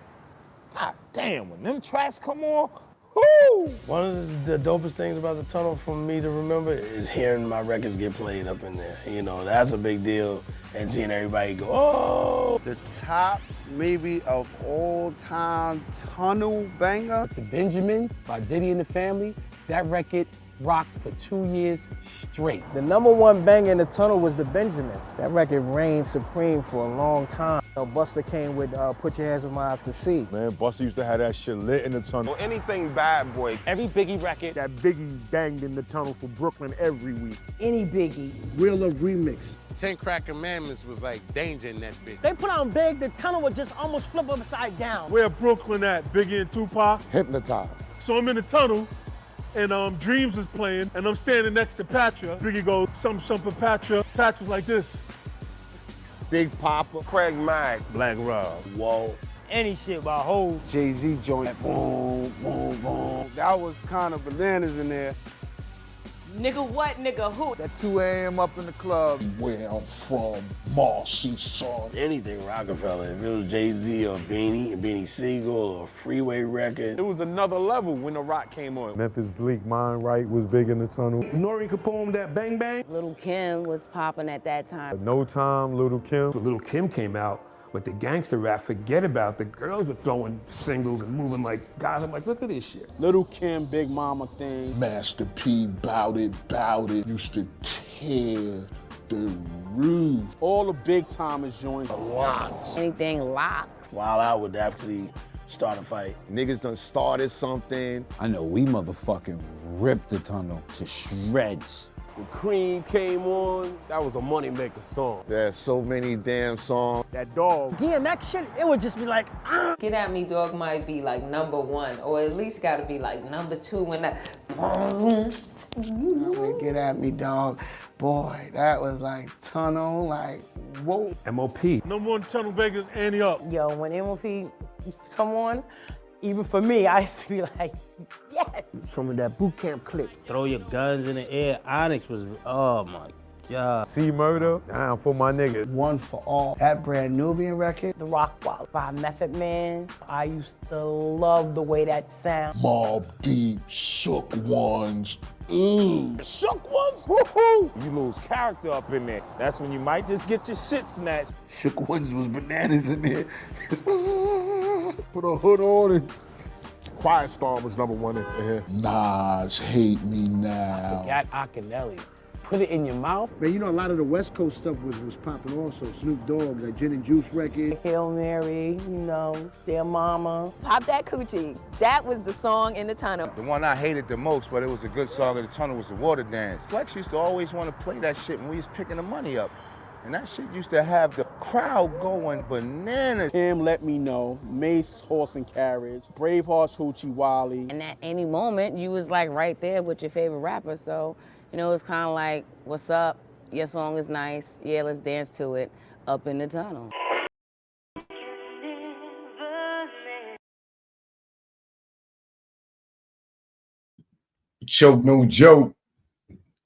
God damn, when them tracks come on, whoo! One of the dopest things about the Tunnel for me to remember is hearing my records get played up in there. You know, that's a big deal. And seeing everybody go, oh! The top maybe of all time Tunnel banger. The Benjamins by Diddy and the Family, that record rocked for 2 years straight. The #1 banger in the Tunnel was the Benjamin. That record reigned supreme for a long time. You know, Busta came with Put Your Hands Where My Eyes Can See. Man, Busta used to have that shit lit in the Tunnel. Anything Bad Boy. Every Biggie record. That Biggie banged in the Tunnel for Brooklyn every week. Any Biggie. Real Love Remix. 10 Crack Commandments was like danger in that bitch. They put on Big, the Tunnel would just almost flip upside down. Where Brooklyn at? Biggie and Tupac? Hypnotized. So I'm in the Tunnel, and Dreams is playing, and I'm standing next to Patra. Biggie goes, something for Patra. Patra's like this. Big Papa. Craig Mack. Black Rob. Whoa. Any shit by Hov. Jay-Z joint. Boom, boom, boom. That was kind of bananas in there. Nigga what, nigga who? At 2 a.m. up in the club. Where I'm from, Marcy, son. Anything Rockefeller, if it was Jay-Z or Beanie Siegel or Freeway Record. It was another level when The Roc came on. Memphis Bleak, Mind Right was big in the tunnel. Nori Capone, that Bang Bang. Little Kim was popping at that time. No Time, Little Kim. When Little Kim came out with the gangster rap, forget about the girls were throwing singles and moving like guys. I'm like, look at this shit. Little Kim, Big Mama thing. Master P, Bout It, used to tear the roof. All the big timers joined. Locks. Anything locks. Wild Out would actually start a fight. Niggas done started something. I know we motherfucking ripped the tunnel to shreds. When Cream came on, that was a moneymaker song. There's so many damn songs. That dog. DMX shit, it would just be like, Get At Me Dog might be like #1, or at least gotta be like #2 when that. Get At Me Dog. Boy, that was like tunnel, like, whoa. M.O.P. #1 tunnel bangers, Annie Up. Yo, when M.O.P. used to come on, even for me, I used to be like, yes. From that boot camp clip. Throw Your Guns in the Air. Onyx was, oh my God. C Murder, down for my niggas. One for All. That Brand Nubian record. The Rock Wild by Method Man. I used to love the way that sounds. Mobb Deep, Shook Ones. Ooh. Shook Ones? Woohoo! You lose character up in there. That's when you might just get your shit snatched. Shook Ones was bananas in there. Put a hood on and Quiet Storm was #1 in here. Nas, Hate Me Now. Got Akinelli. Put it in your mouth. Man, you know, a lot of the West Coast stuff was popping also. Snoop Dogg, that Gin and Juice record. Hail Mary, you know, Dear Mama. Pop That Coochie. That was the song in the tunnel. The one I hated the most, but it was a good song in the tunnel, was the Water Dance. Flex used to always want to play that shit when we was picking the money up. And that shit used to have the crowd going bananas. Kim, Let Me Know, Mace, Horse and Carriage, Braveheart's Hoochie Wally. And at any moment, you was like right there with your favorite rapper. So, you know, it's kind of like, what's up? Your song is nice. Yeah, let's dance to it. Up in the tunnel. Choke No Joke.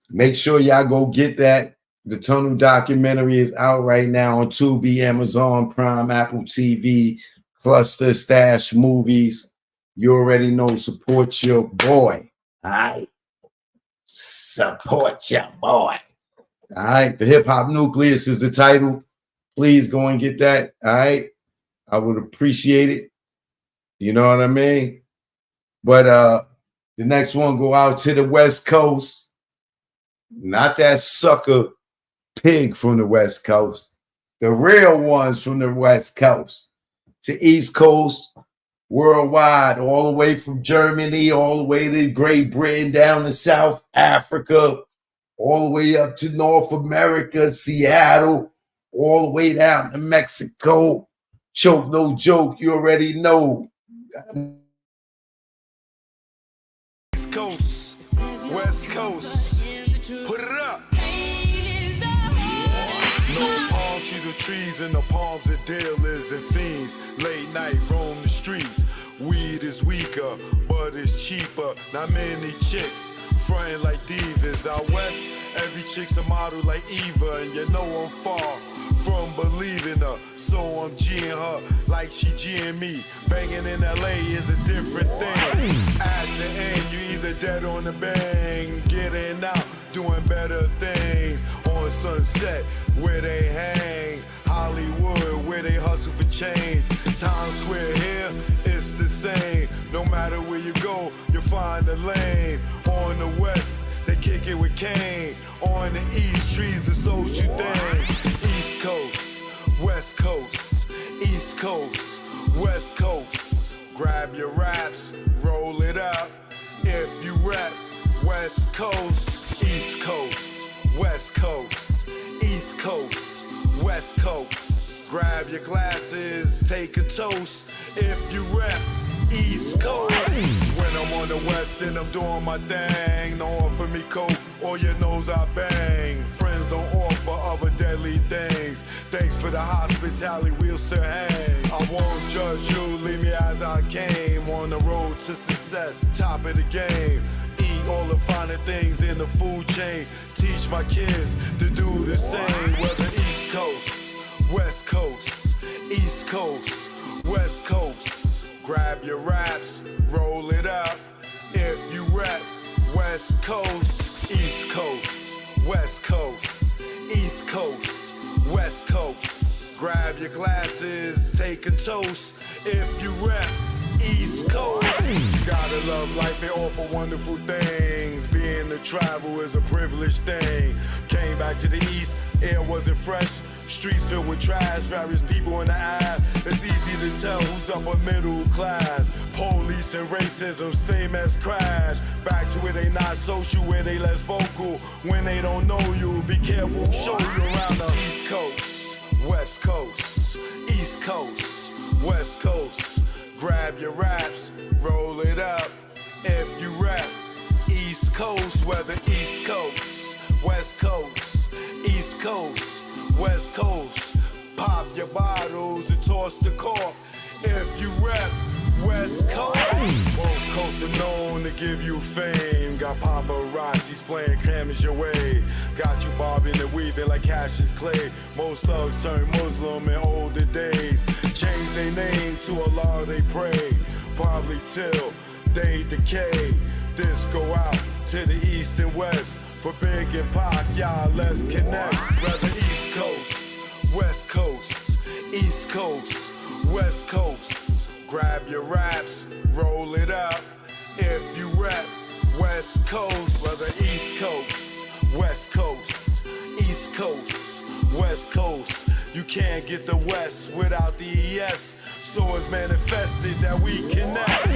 Make sure y'all go get that. The Tunnel documentary is out right now on Tubi, Amazon Prime, Apple TV, Cluster, Stash Movies. You already know, support your boy. All right? Support your boy. All right? The Hip Hop Nucleus is the title. Please go and get that. All right? I would appreciate it. You know what I mean? But the next one go out to the West Coast. Not that sucker pig from the West Coast. The real ones from the West Coast. To East Coast, worldwide, all the way from Germany, all the way to Great Britain, down to South Africa, all the way up to North America, Seattle, all the way down to Mexico. Choke No Joke, you already know. East Coast, West Coast, put it up. No palm tree, the trees in the palms of dealers and fiends. Late night roam the streets. Weed is weaker, but it's cheaper. Not many chicks frontin' like divas. Out west, every chick's a model like Eva, and you know I'm far from believing her. So I'm G'ing her like she G'ing me. Banging in LA is a different thing. At the end, you either dead on the bang, getting out, doing better things. On Sunset, where they hang. Hollywood, where they hustle for change. Times Square here, it's the same. No matter where you go, you'll find a lane. On the west, they kick it with Kane. On the east, trees the social thing. East Coast, West Coast, East Coast, West Coast. Grab your raps, roll it up. If you rap West Coast, East Coast, West Coast, East Coast, West Coast. Grab your glasses, take a toast. If you rap East Coast. When I'm on the west and I'm doing my thing, don't offer me coke or your nose I bang. Friends don't offer other deadly things. Thanks for the hospitality, we'll still hang. I won't judge you, leave me as I came. On the road to success, top of the game. Eating all the finer things in the food chain. Teach my kids to do the same. Whether East Coast, West Coast, East Coast, West Coast. Grab your raps, roll it up. If you rap West Coast, East Coast, West Coast, East Coast, West Coast. Grab your glasses, take a toast. If you rap East Coast, gotta love life and offer wonderful things. Being to travel is a privileged thing. Came back to the East, air wasn't fresh. Streets filled with trash, various people in the eye. It's easy to tell who's upper middle class. Police and racism, same as crash. Back to where they not social, where they less vocal. When they don't know you, be careful, show you around the East Coast, West Coast, East Coast, West Coast. Grab your raps, roll it up. If you rap East Coast, whether East Coast, West Coast, East Coast, West Coast. Pop your bottles and toss the cork. If you rap West Coast, both coasts are known to give you fame. Got paparazzis playing cameras your way. Got you bobbing and weaving like Cassius Clay. Most thugs turn Muslim in older days. Change their name to Allah they pray. Probably till they decay. This go out to the east and west. For Big and Pac, y'all, let's connect. Whether East Coast, West Coast, East Coast, West Coast. Grab your raps, roll it up. If you rap West Coast, whether East Coast, West Coast, East Coast, West Coast. You can't get the West without the ES. So it's manifested that we connect.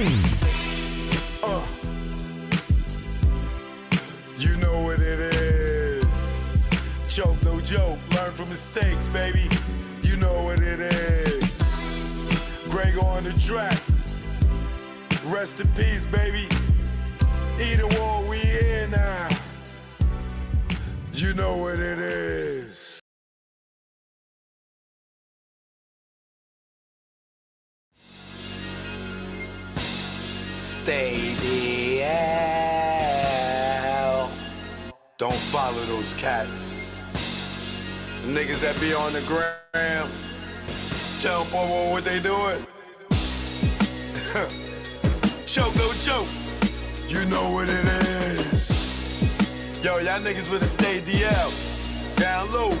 You know what it is. Choke, no joke. Learn from mistakes, baby. You know what it is. Greg on the track. Rest in peace, baby. Either war, we here now. You know what it is. Stay the hell. Don't follow those cats. The niggas that be on the gram. Tell them what they doing. Choke, no joke. You know what it is. Yo, y'all niggas better stay DL. Down low.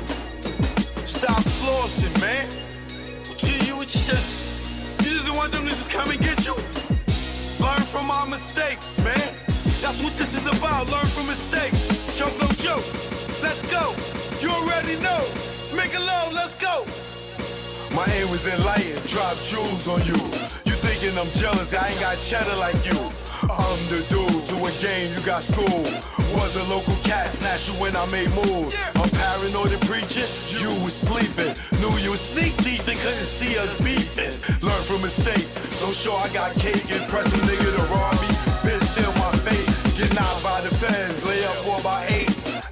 Stop flossing, man. You just want them to just come and get you. Learn from our mistakes, man. That's what this is about. Learn from mistakes. Choke, no joke. Let's go. You already know. Make it low, let's go. My aim was enlightened, drop jewels on you. You thinking I'm jealous, I ain't got cheddar like you. I'm the dude to a game, you got school. Was a local cat, snatch you when I made moves. I'm paranoid and preaching, you was sleeping. Knew you was sneak thief and couldn't see us beefing. Learn from mistake, don't show I got cake. Impress a nigga to rob me, bitch in my face. Get knocked by the feds, lay up for about 8.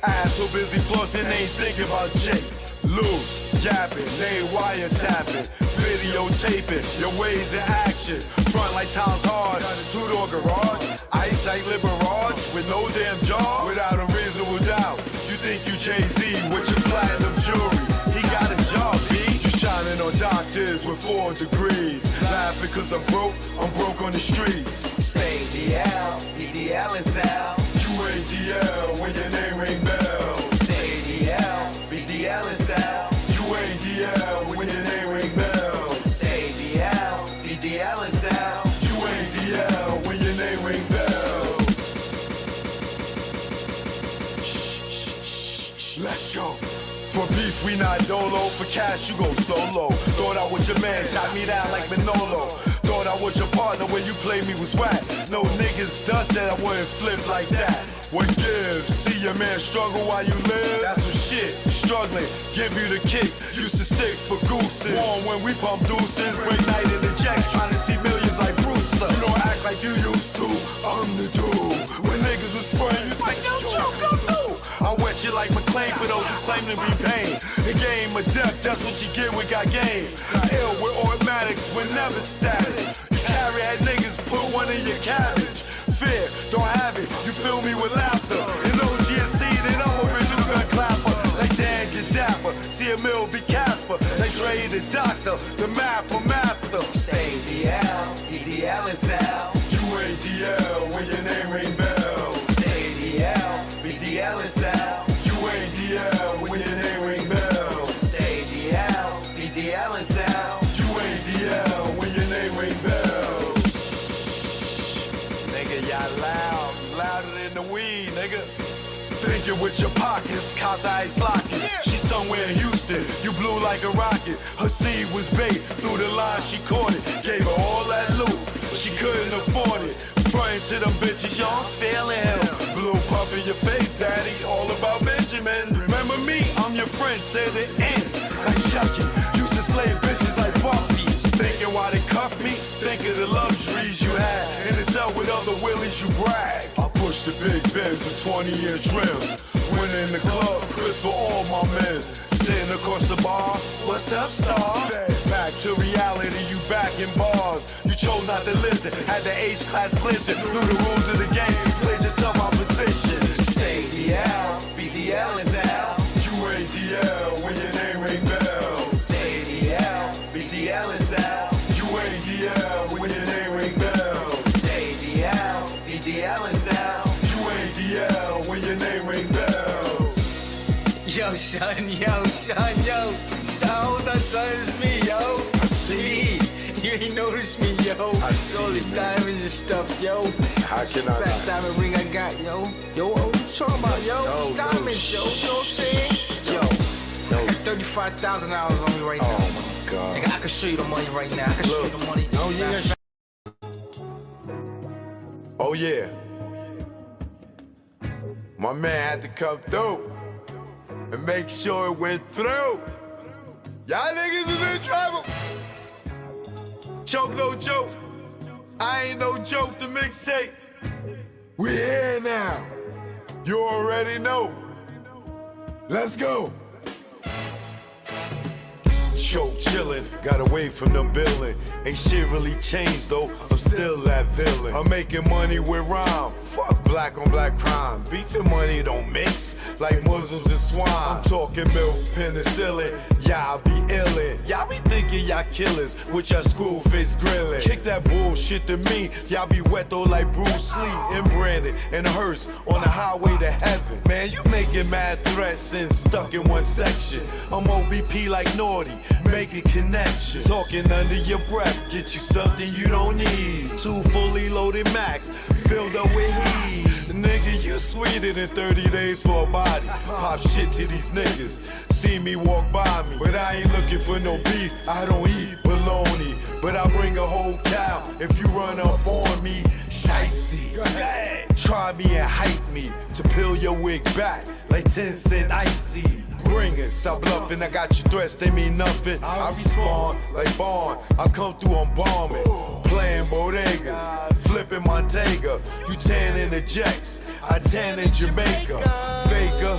Ass so busy flossing, ain't thinking about Jake. Loose, yapping, they wiretapping, videotaping, your ways in action. Front like times hard, two-door garage, ice like Liberage, with no damn jaw, without a reasonable doubt. You think you Jay-Z with your platinum jewelry, he got a job, B. You shining on doctors with 4 degrees, laughing cause I'm broke on the streets. Stay DL, BDL and Sal. You ain't DL when your name ring bells. Stay DL, BDL and Sal. You ain't DL when your name ring bells. Stay DL, BDL and Sal. You ain't DL when your name ring bells. Let's go. For beef, we not dolo. For cash, you go solo. Thought I was your man, shot me down like Manolo. Thought I was your partner when you played me was whack. No niggas dust that I wouldn't flip like that. What gives? See your man struggle while you live? That's some shit. Struggling, give you the kicks. Used to stick for gooses. Warm when we pump deuces. Break night in the jacks, trying to see millions like Bruce. You don't act like you used to. I'm the dude. When niggas was friends, you was like, yo, Joe, come through. I wet you like McLean for those who claim to be pain. The game of death, that's what you get with got game. Ill with automatics, we're never static. You carry head niggas, put one in your cabbage. Fear, don't have it. You fill me with laughter. In OGSC, then I'm original gun clapper. Like Dan Gaddafi, see a mill be Casper. Like Dre the doctor, the math for master. Stay DL, EDL is L. You ain't DL when your name ring bells. Stay DL, BDL is L. You ain't DL when your name ring bells. Stay DL, BDL is L. You ain't DL when your name ring bells. Nigga, y'all loud, louder than the weed, nigga. Thinking with your pockets, caught the ice locket. She's somewhere in Houston, you blew like a rocket. Her seed was bait, through the line she caught it. Gave her all that loot, she couldn't afford it. Frontin' to them bitches, y'all, I'm feeling hell. Blue puff in your face, daddy, all about Benjamin. Remember me, I'm your friend, to the end. Like Chucky, used to slay bitches like Buffy. Thinking why they cuff me, think of the luxuries you had. In the cell with other willies, you brag. I push the big Benz with 20-year trims. Went in the club, Chris for all my men. Sitting across the bar, what's up, star? Back to reality, you back in bars. You chose not to listen, had the H-class glisten. Knew the rules of the game, played yourself opposition. Stay DL, BDL is L. You ain't DL when your name ring bells. Stay DL, BDL is L. You ain't DL when your name ring bells. Stay DL, BDL is L. You ain't DL when your name ring bells. Yo, son, yo. Son, that's me, yo. I see. You ain't noticed me, yo. I see, all this diamonds and stuff, yo. How can I Fat not? diamond ring I got, yo. Yo, what you talking about, yo? No, Diamonds, yo. You know what I'm saying? Yo, I got $35,000 on me right now. Oh my God. Nigga, I can show you the money right now. I can show you the money. No, you ain't. Oh yeah. My man had to come through and make sure it went through. Y'all niggas is in trouble. Choke no joke. I ain't no joke, the mixtape. We here now. You already know. Let's go. Choke chillin', got away from them billin'. Ain't shit really changed though, I'm still that villain. I'm making money with rhyme, fuck black on black crime. Beef and money don't mix, like Muslims and swine. I'm talking milk, penicillin, y'all be illin'. Y'all be thinking y'all killers, with your school face grillin'. Kick that bullshit to me, y'all be wet though like Bruce Lee. And Brandon and Hearst on the highway to heaven. Man, you making mad threats and stuck in one section. I'm OBP like Naughty, making connections. Talking under your breath, get you something you don't need. 2 fully loaded Macs, filled up with heat. Nigga, you sweeter than 30 days for a body. Pop shit to these niggas, see me walk by me. But I ain't looking for no beef, I don't eat bologna. But I bring a whole cow if you run up on me. Shiesty, try me and hype me to peel your wig back like 10 cent icy. Bring it, stop bluffing, I got your threats, they mean nothing. I respond like Bond, I come through, I'm bombing. Playing bodegas, flipping Montega. You tan in the Jacks, I tan in Jamaica. Faker,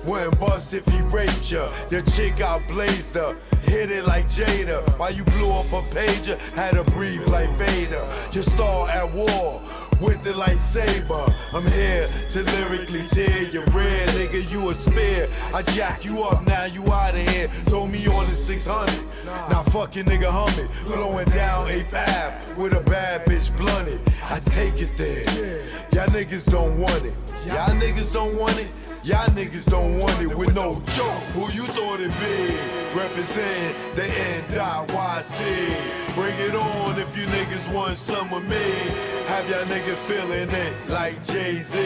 wouldn't bust if he raped ya. Your chick out blazed her, hit it like Jada. While you blew up a pager, had to breathe like Vader. Your star at war, with the lightsaber. I'm here to lyrically tear your red, nigga, you a spear. I jack you up, now you out of here. Throw me on the 600. Now fucking nigga humming, blowing down 8th Ave with a bad bitch blunted. I take it there. Y'all niggas don't want it. Y'all niggas don't want it. Y'all niggas don't want it with no joke. Who you thought it be? Represent the NYC. Bring it on if you niggas want some of me. Have y'all niggas feeling it like Jay-Z.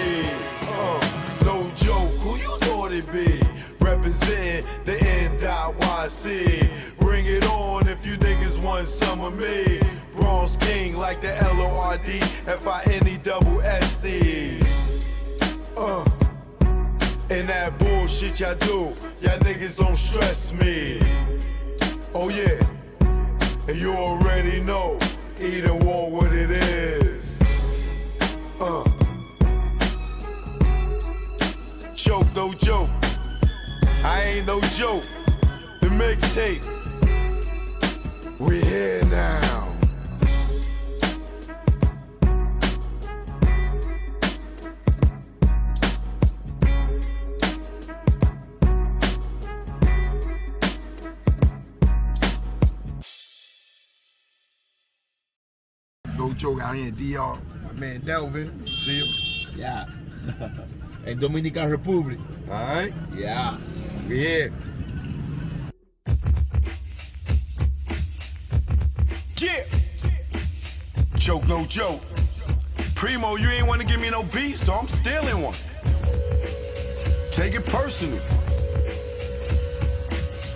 No joke, who you thought it be? Represent the NYC. Bring it on if you niggas want some of me. Bronx King like the LORD-FINE-SC. And that bullshit y'all do, y'all niggas don't stress me. Oh yeah, and you already know, either war what it is. Choke no joke, I ain't no joke. The mixtape, we here now. Joke out here in DR. My man Delvin, see him? Yeah. In Dominican Republic. All right? Yeah. We here. Yeah. Choke no joke. Primo, you ain't want to give me no beat, so I'm stealing one. Take it personal.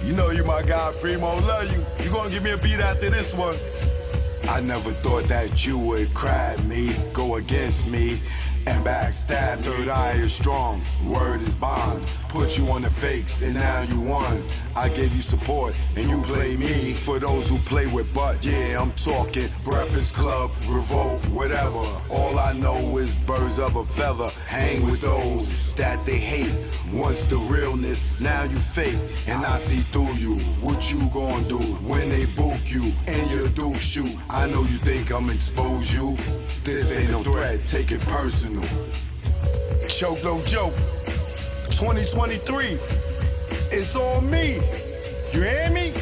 You know you my guy, Primo, love you. You gonna give me a beat after this one. I never thought that you would crab me, go against me, and backstab me. Third eye is strong, word is bond. Put you on the fakes, and now you won. I gave you support, and you play me. For those who play with butt, yeah, I'm talking Breakfast Club, Revolt, whatever. All I know is birds of a feather. Hang with those that they hate. Once the realness, now you fake, and I see through you. What you gon' do when they book you and your Duke shoot? I know you think I'm expose you. This ain't no threat, take it personal. Choke no joke. 2023, it's on me. You hear me?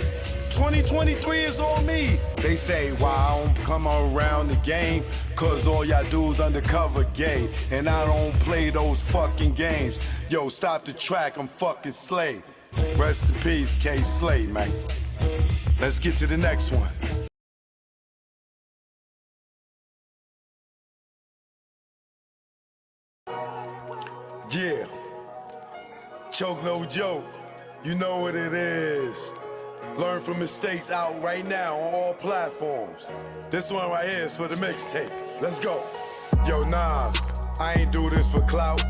2023 is on me. They say, why I don't come around the game? Cause all y'all do is undercover gay. And I don't play those fucking games. Yo, stop the track, I'm fucking Slay. Rest in peace, K Slay, man. Let's get to the next one. Yeah. Choke no joke. You know what it is. Learn from mistakes out right now on all platforms. This one right here is for the mixtape. Let's go. Yo, Nas, I ain't do this for clout.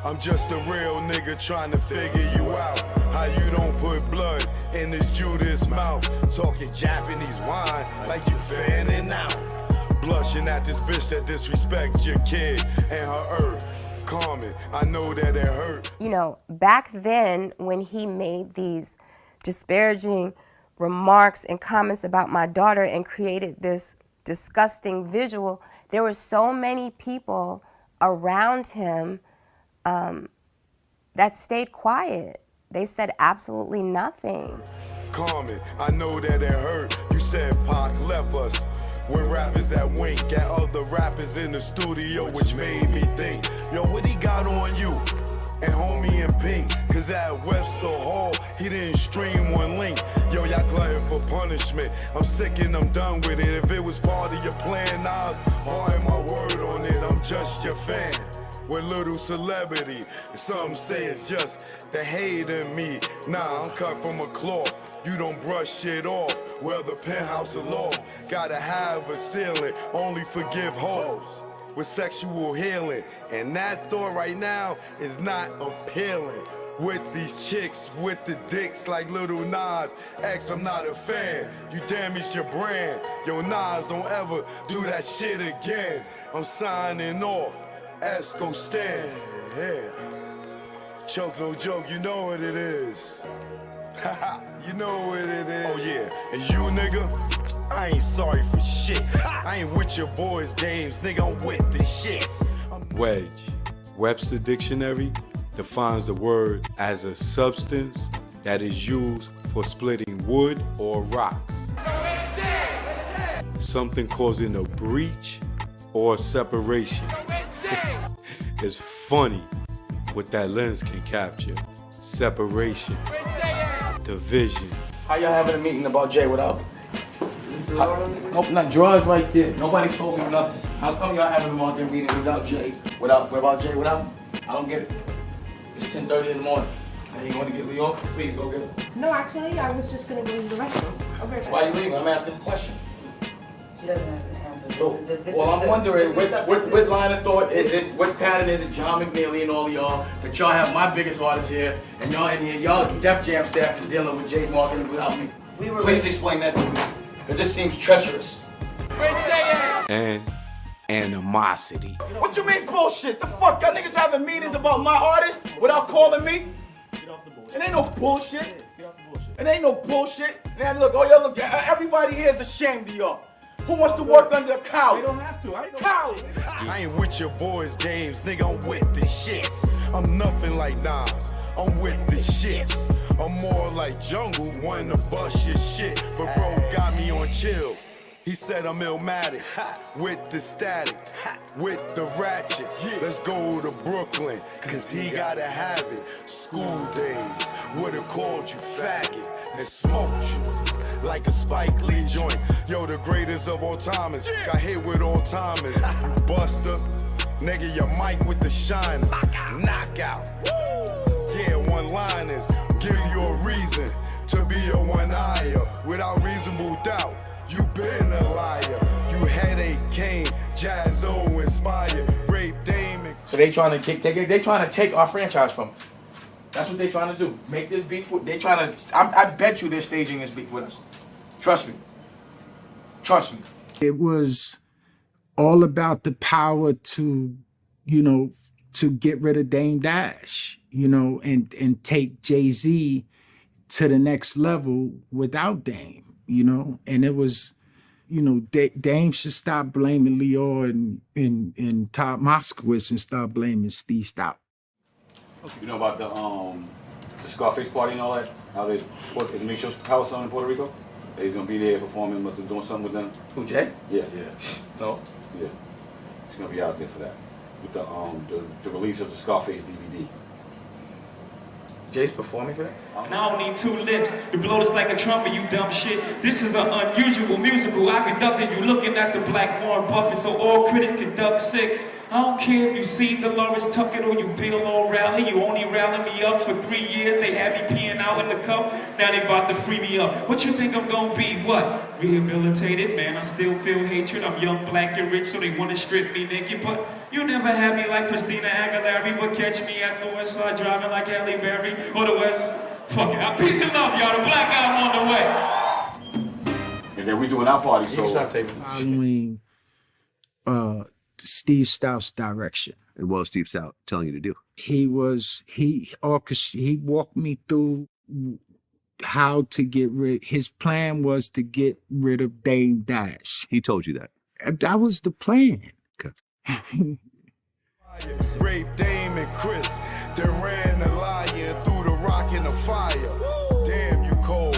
I'm just a real nigga trying to figure you out. How you don't put blood in this Judas mouth. Talking Japanese wine like you fanning out. Blushing at this bitch that disrespects your kid and her earth. Carmen, I know that it hurt. You know, back then when he made these disparaging remarks and comments about my daughter and created this disgusting visual, there were so many people around him that stayed quiet. They said absolutely nothing. Carmen, I know that it hurt. You said Pac left us. With rappers that wink at other rappers in the studio, which made me think, yo, what he got on you? And homie in pink, cause at Webster Hall, he didn't stream one link. Yo, y'all glutton for punishment. I'm sick and I'm done with it. If it was part of your plan, Nas, hard my word on it, I'm just your fan. With little celebrity, some say it's just the hate in me. Nah, I'm cut from a cloth. You don't brush shit off. Well, the penthouse of law. Gotta have a ceiling, only forgive hoes with sexual healing. And that thought right now is not appealing. With these chicks, with the dicks like Little Nas X, I'm not a fan. You damaged your brand. Yo, Nas, don't ever do that shit again. I'm signing off. Esco stand. Yeah. Choke no joke, you know what it is. You know what it is. Oh yeah, and you nigga, I ain't sorry for shit. I ain't with your boys' games, nigga, I'm with the shit. Wedge, Webster Dictionary defines the word as a substance that is used for splitting wood or rocks. Something causing a breach or separation. It's funny what that lens can capture. Separation, division. How y'all having a meeting about Jay without? Nope, not drawers right there. Nobody told me nothing. How come y'all having a market meeting without Jay? Without him? I don't get it. It's 10:30 in the morning. Now you want to get Leo? Please go get him. No, actually, I was just gonna go to the restroom. I'll be right back. Why are you leaving? I'm asking a question. She doesn't have an answer. Well, I'm wondering what line of thought is it? What pattern is it? John McNeely and all of y'all that y'all have my biggest artist here, and y'all in here, y'all Def Jam staff is dealing with Jay's marketing without me. Please explain that to me, because this seems treacherous. And animosity. What you mean bullshit? The fuck? Y'all niggas having meetings about my artist without calling me? It ain't no bullshit. It ain't no bullshit. Now look, oh y'all look, everybody here is ashamed of y'all. Who wants to work under a cow? They don't have to. Coward. I ain't with your boys' games, nigga, I'm with the shit. I'm nothing like Nas, I'm with the shit. I'm more like Jungle, wanting to bust your shit, but bro got me on chill. He said I'm illmatic, with the static, with the ratchets. Let's go to Brooklyn, cause he gotta have it. School days, would've called you faggot and smoked you like a Spike Lee joint. Yo, the greatest of all timers, got hit with all timers. You buster, nigga, your mic with the shine. Knockout. Yeah, one-liners, give you a reason to be a one-eyer. Without reasonable doubt, you been a liar. You headache came, Jazzo inspired, rape Damon. So they trying to take our franchise from us. That's what they trying to do. Make this beef. They trying to. I bet you they're staging this beef with us. Trust me. Trust me. It was all about the power to, to get rid of Dame Dash, and take Jay-Z to the next level without Dame, and it was, Dame should stop blaming Lyor and Todd Moskowitz and start blaming Steve Stout. You know about the Scarface party and all that? How they make sure Power Song in Puerto Rico? He's gonna be there performing, but they're doing something with them. Who, Jay? Yeah. No. Yeah. He's gonna be out there for that. With the release of the Scarface DVD. Jay's performing for that? And I don't need two lips to blow this like a trumpet, you dumb shit. This is an unusual musical. I conducted you looking at the Black Warren puppet, so all critics conduct sick. I don't care if you see the Lawrence Tucker or you Bill O'Reilly. You only rallied me up for 3 years. They had me peeing out in the cup. Now they about to free me up. What you think I'm gonna be? What? Rehabilitated? Man, I still feel hatred. I'm young, black, and rich, so they wanna strip me naked. But you never had me like Christina Aguilera, but catch me at the West Side driving like Halle Berry or the West. Fuck it. Peace and love, y'all. The Black Album on the way. And then we doing our party, so. Following Steve Stout's direction. And what was Steve Stout telling you to do? He walked me through how to get rid. His plan was to get rid of Dame Dash. He told you that? That was the plan. Okay. Rape Dame and Chris, they ran the lion through the rock and the fire. Damn, you cold.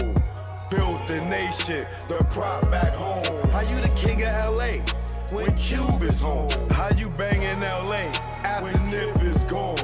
Built the nation, the prop back home. How you the king of LA when Cube is home? How you bang in LA after Nip is gone?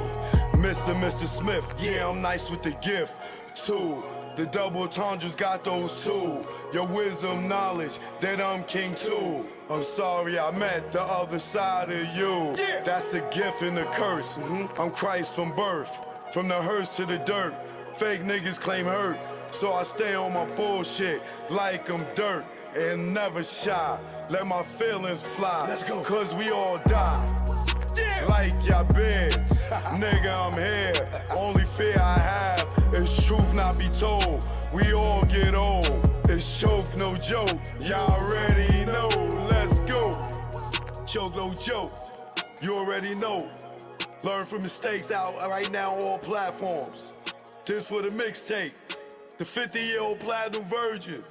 Mr. Smith, yeah, I'm nice with the gift. Two, the double entendres got those two. Your wisdom, knowledge, that I'm king too. I'm sorry I met the other side of you. That's the gift and the curse. I'm Christ from birth, from the hearse to the dirt. Fake niggas claim hurt, so I stay on my bullshit like I'm dirt and never shy. Let my feelings fly, let's go. Cause we all die. Like your beds, nigga, I'm here. Only fear I have is truth not be told. We all get old. It's choke, no joke. Y'all already know. Let's go. Choke, no joke. You already know. Learn from mistakes out right now on all platforms. This for the mixtape. The 50-year-old platinum virgin.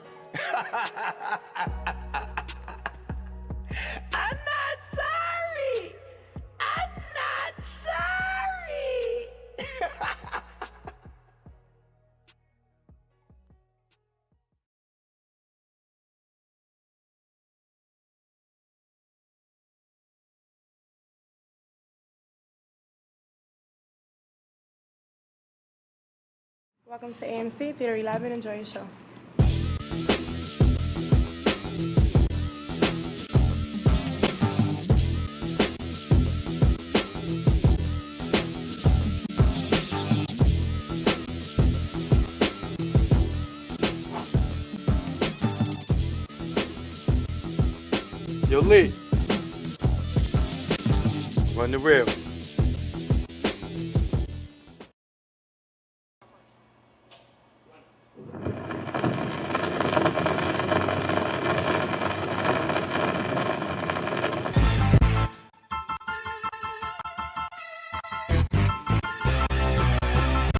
I'm not sorry. I'm not sorry. Welcome to AMC Theater 11. Enjoy your show. Yo, Lee. Run the rail.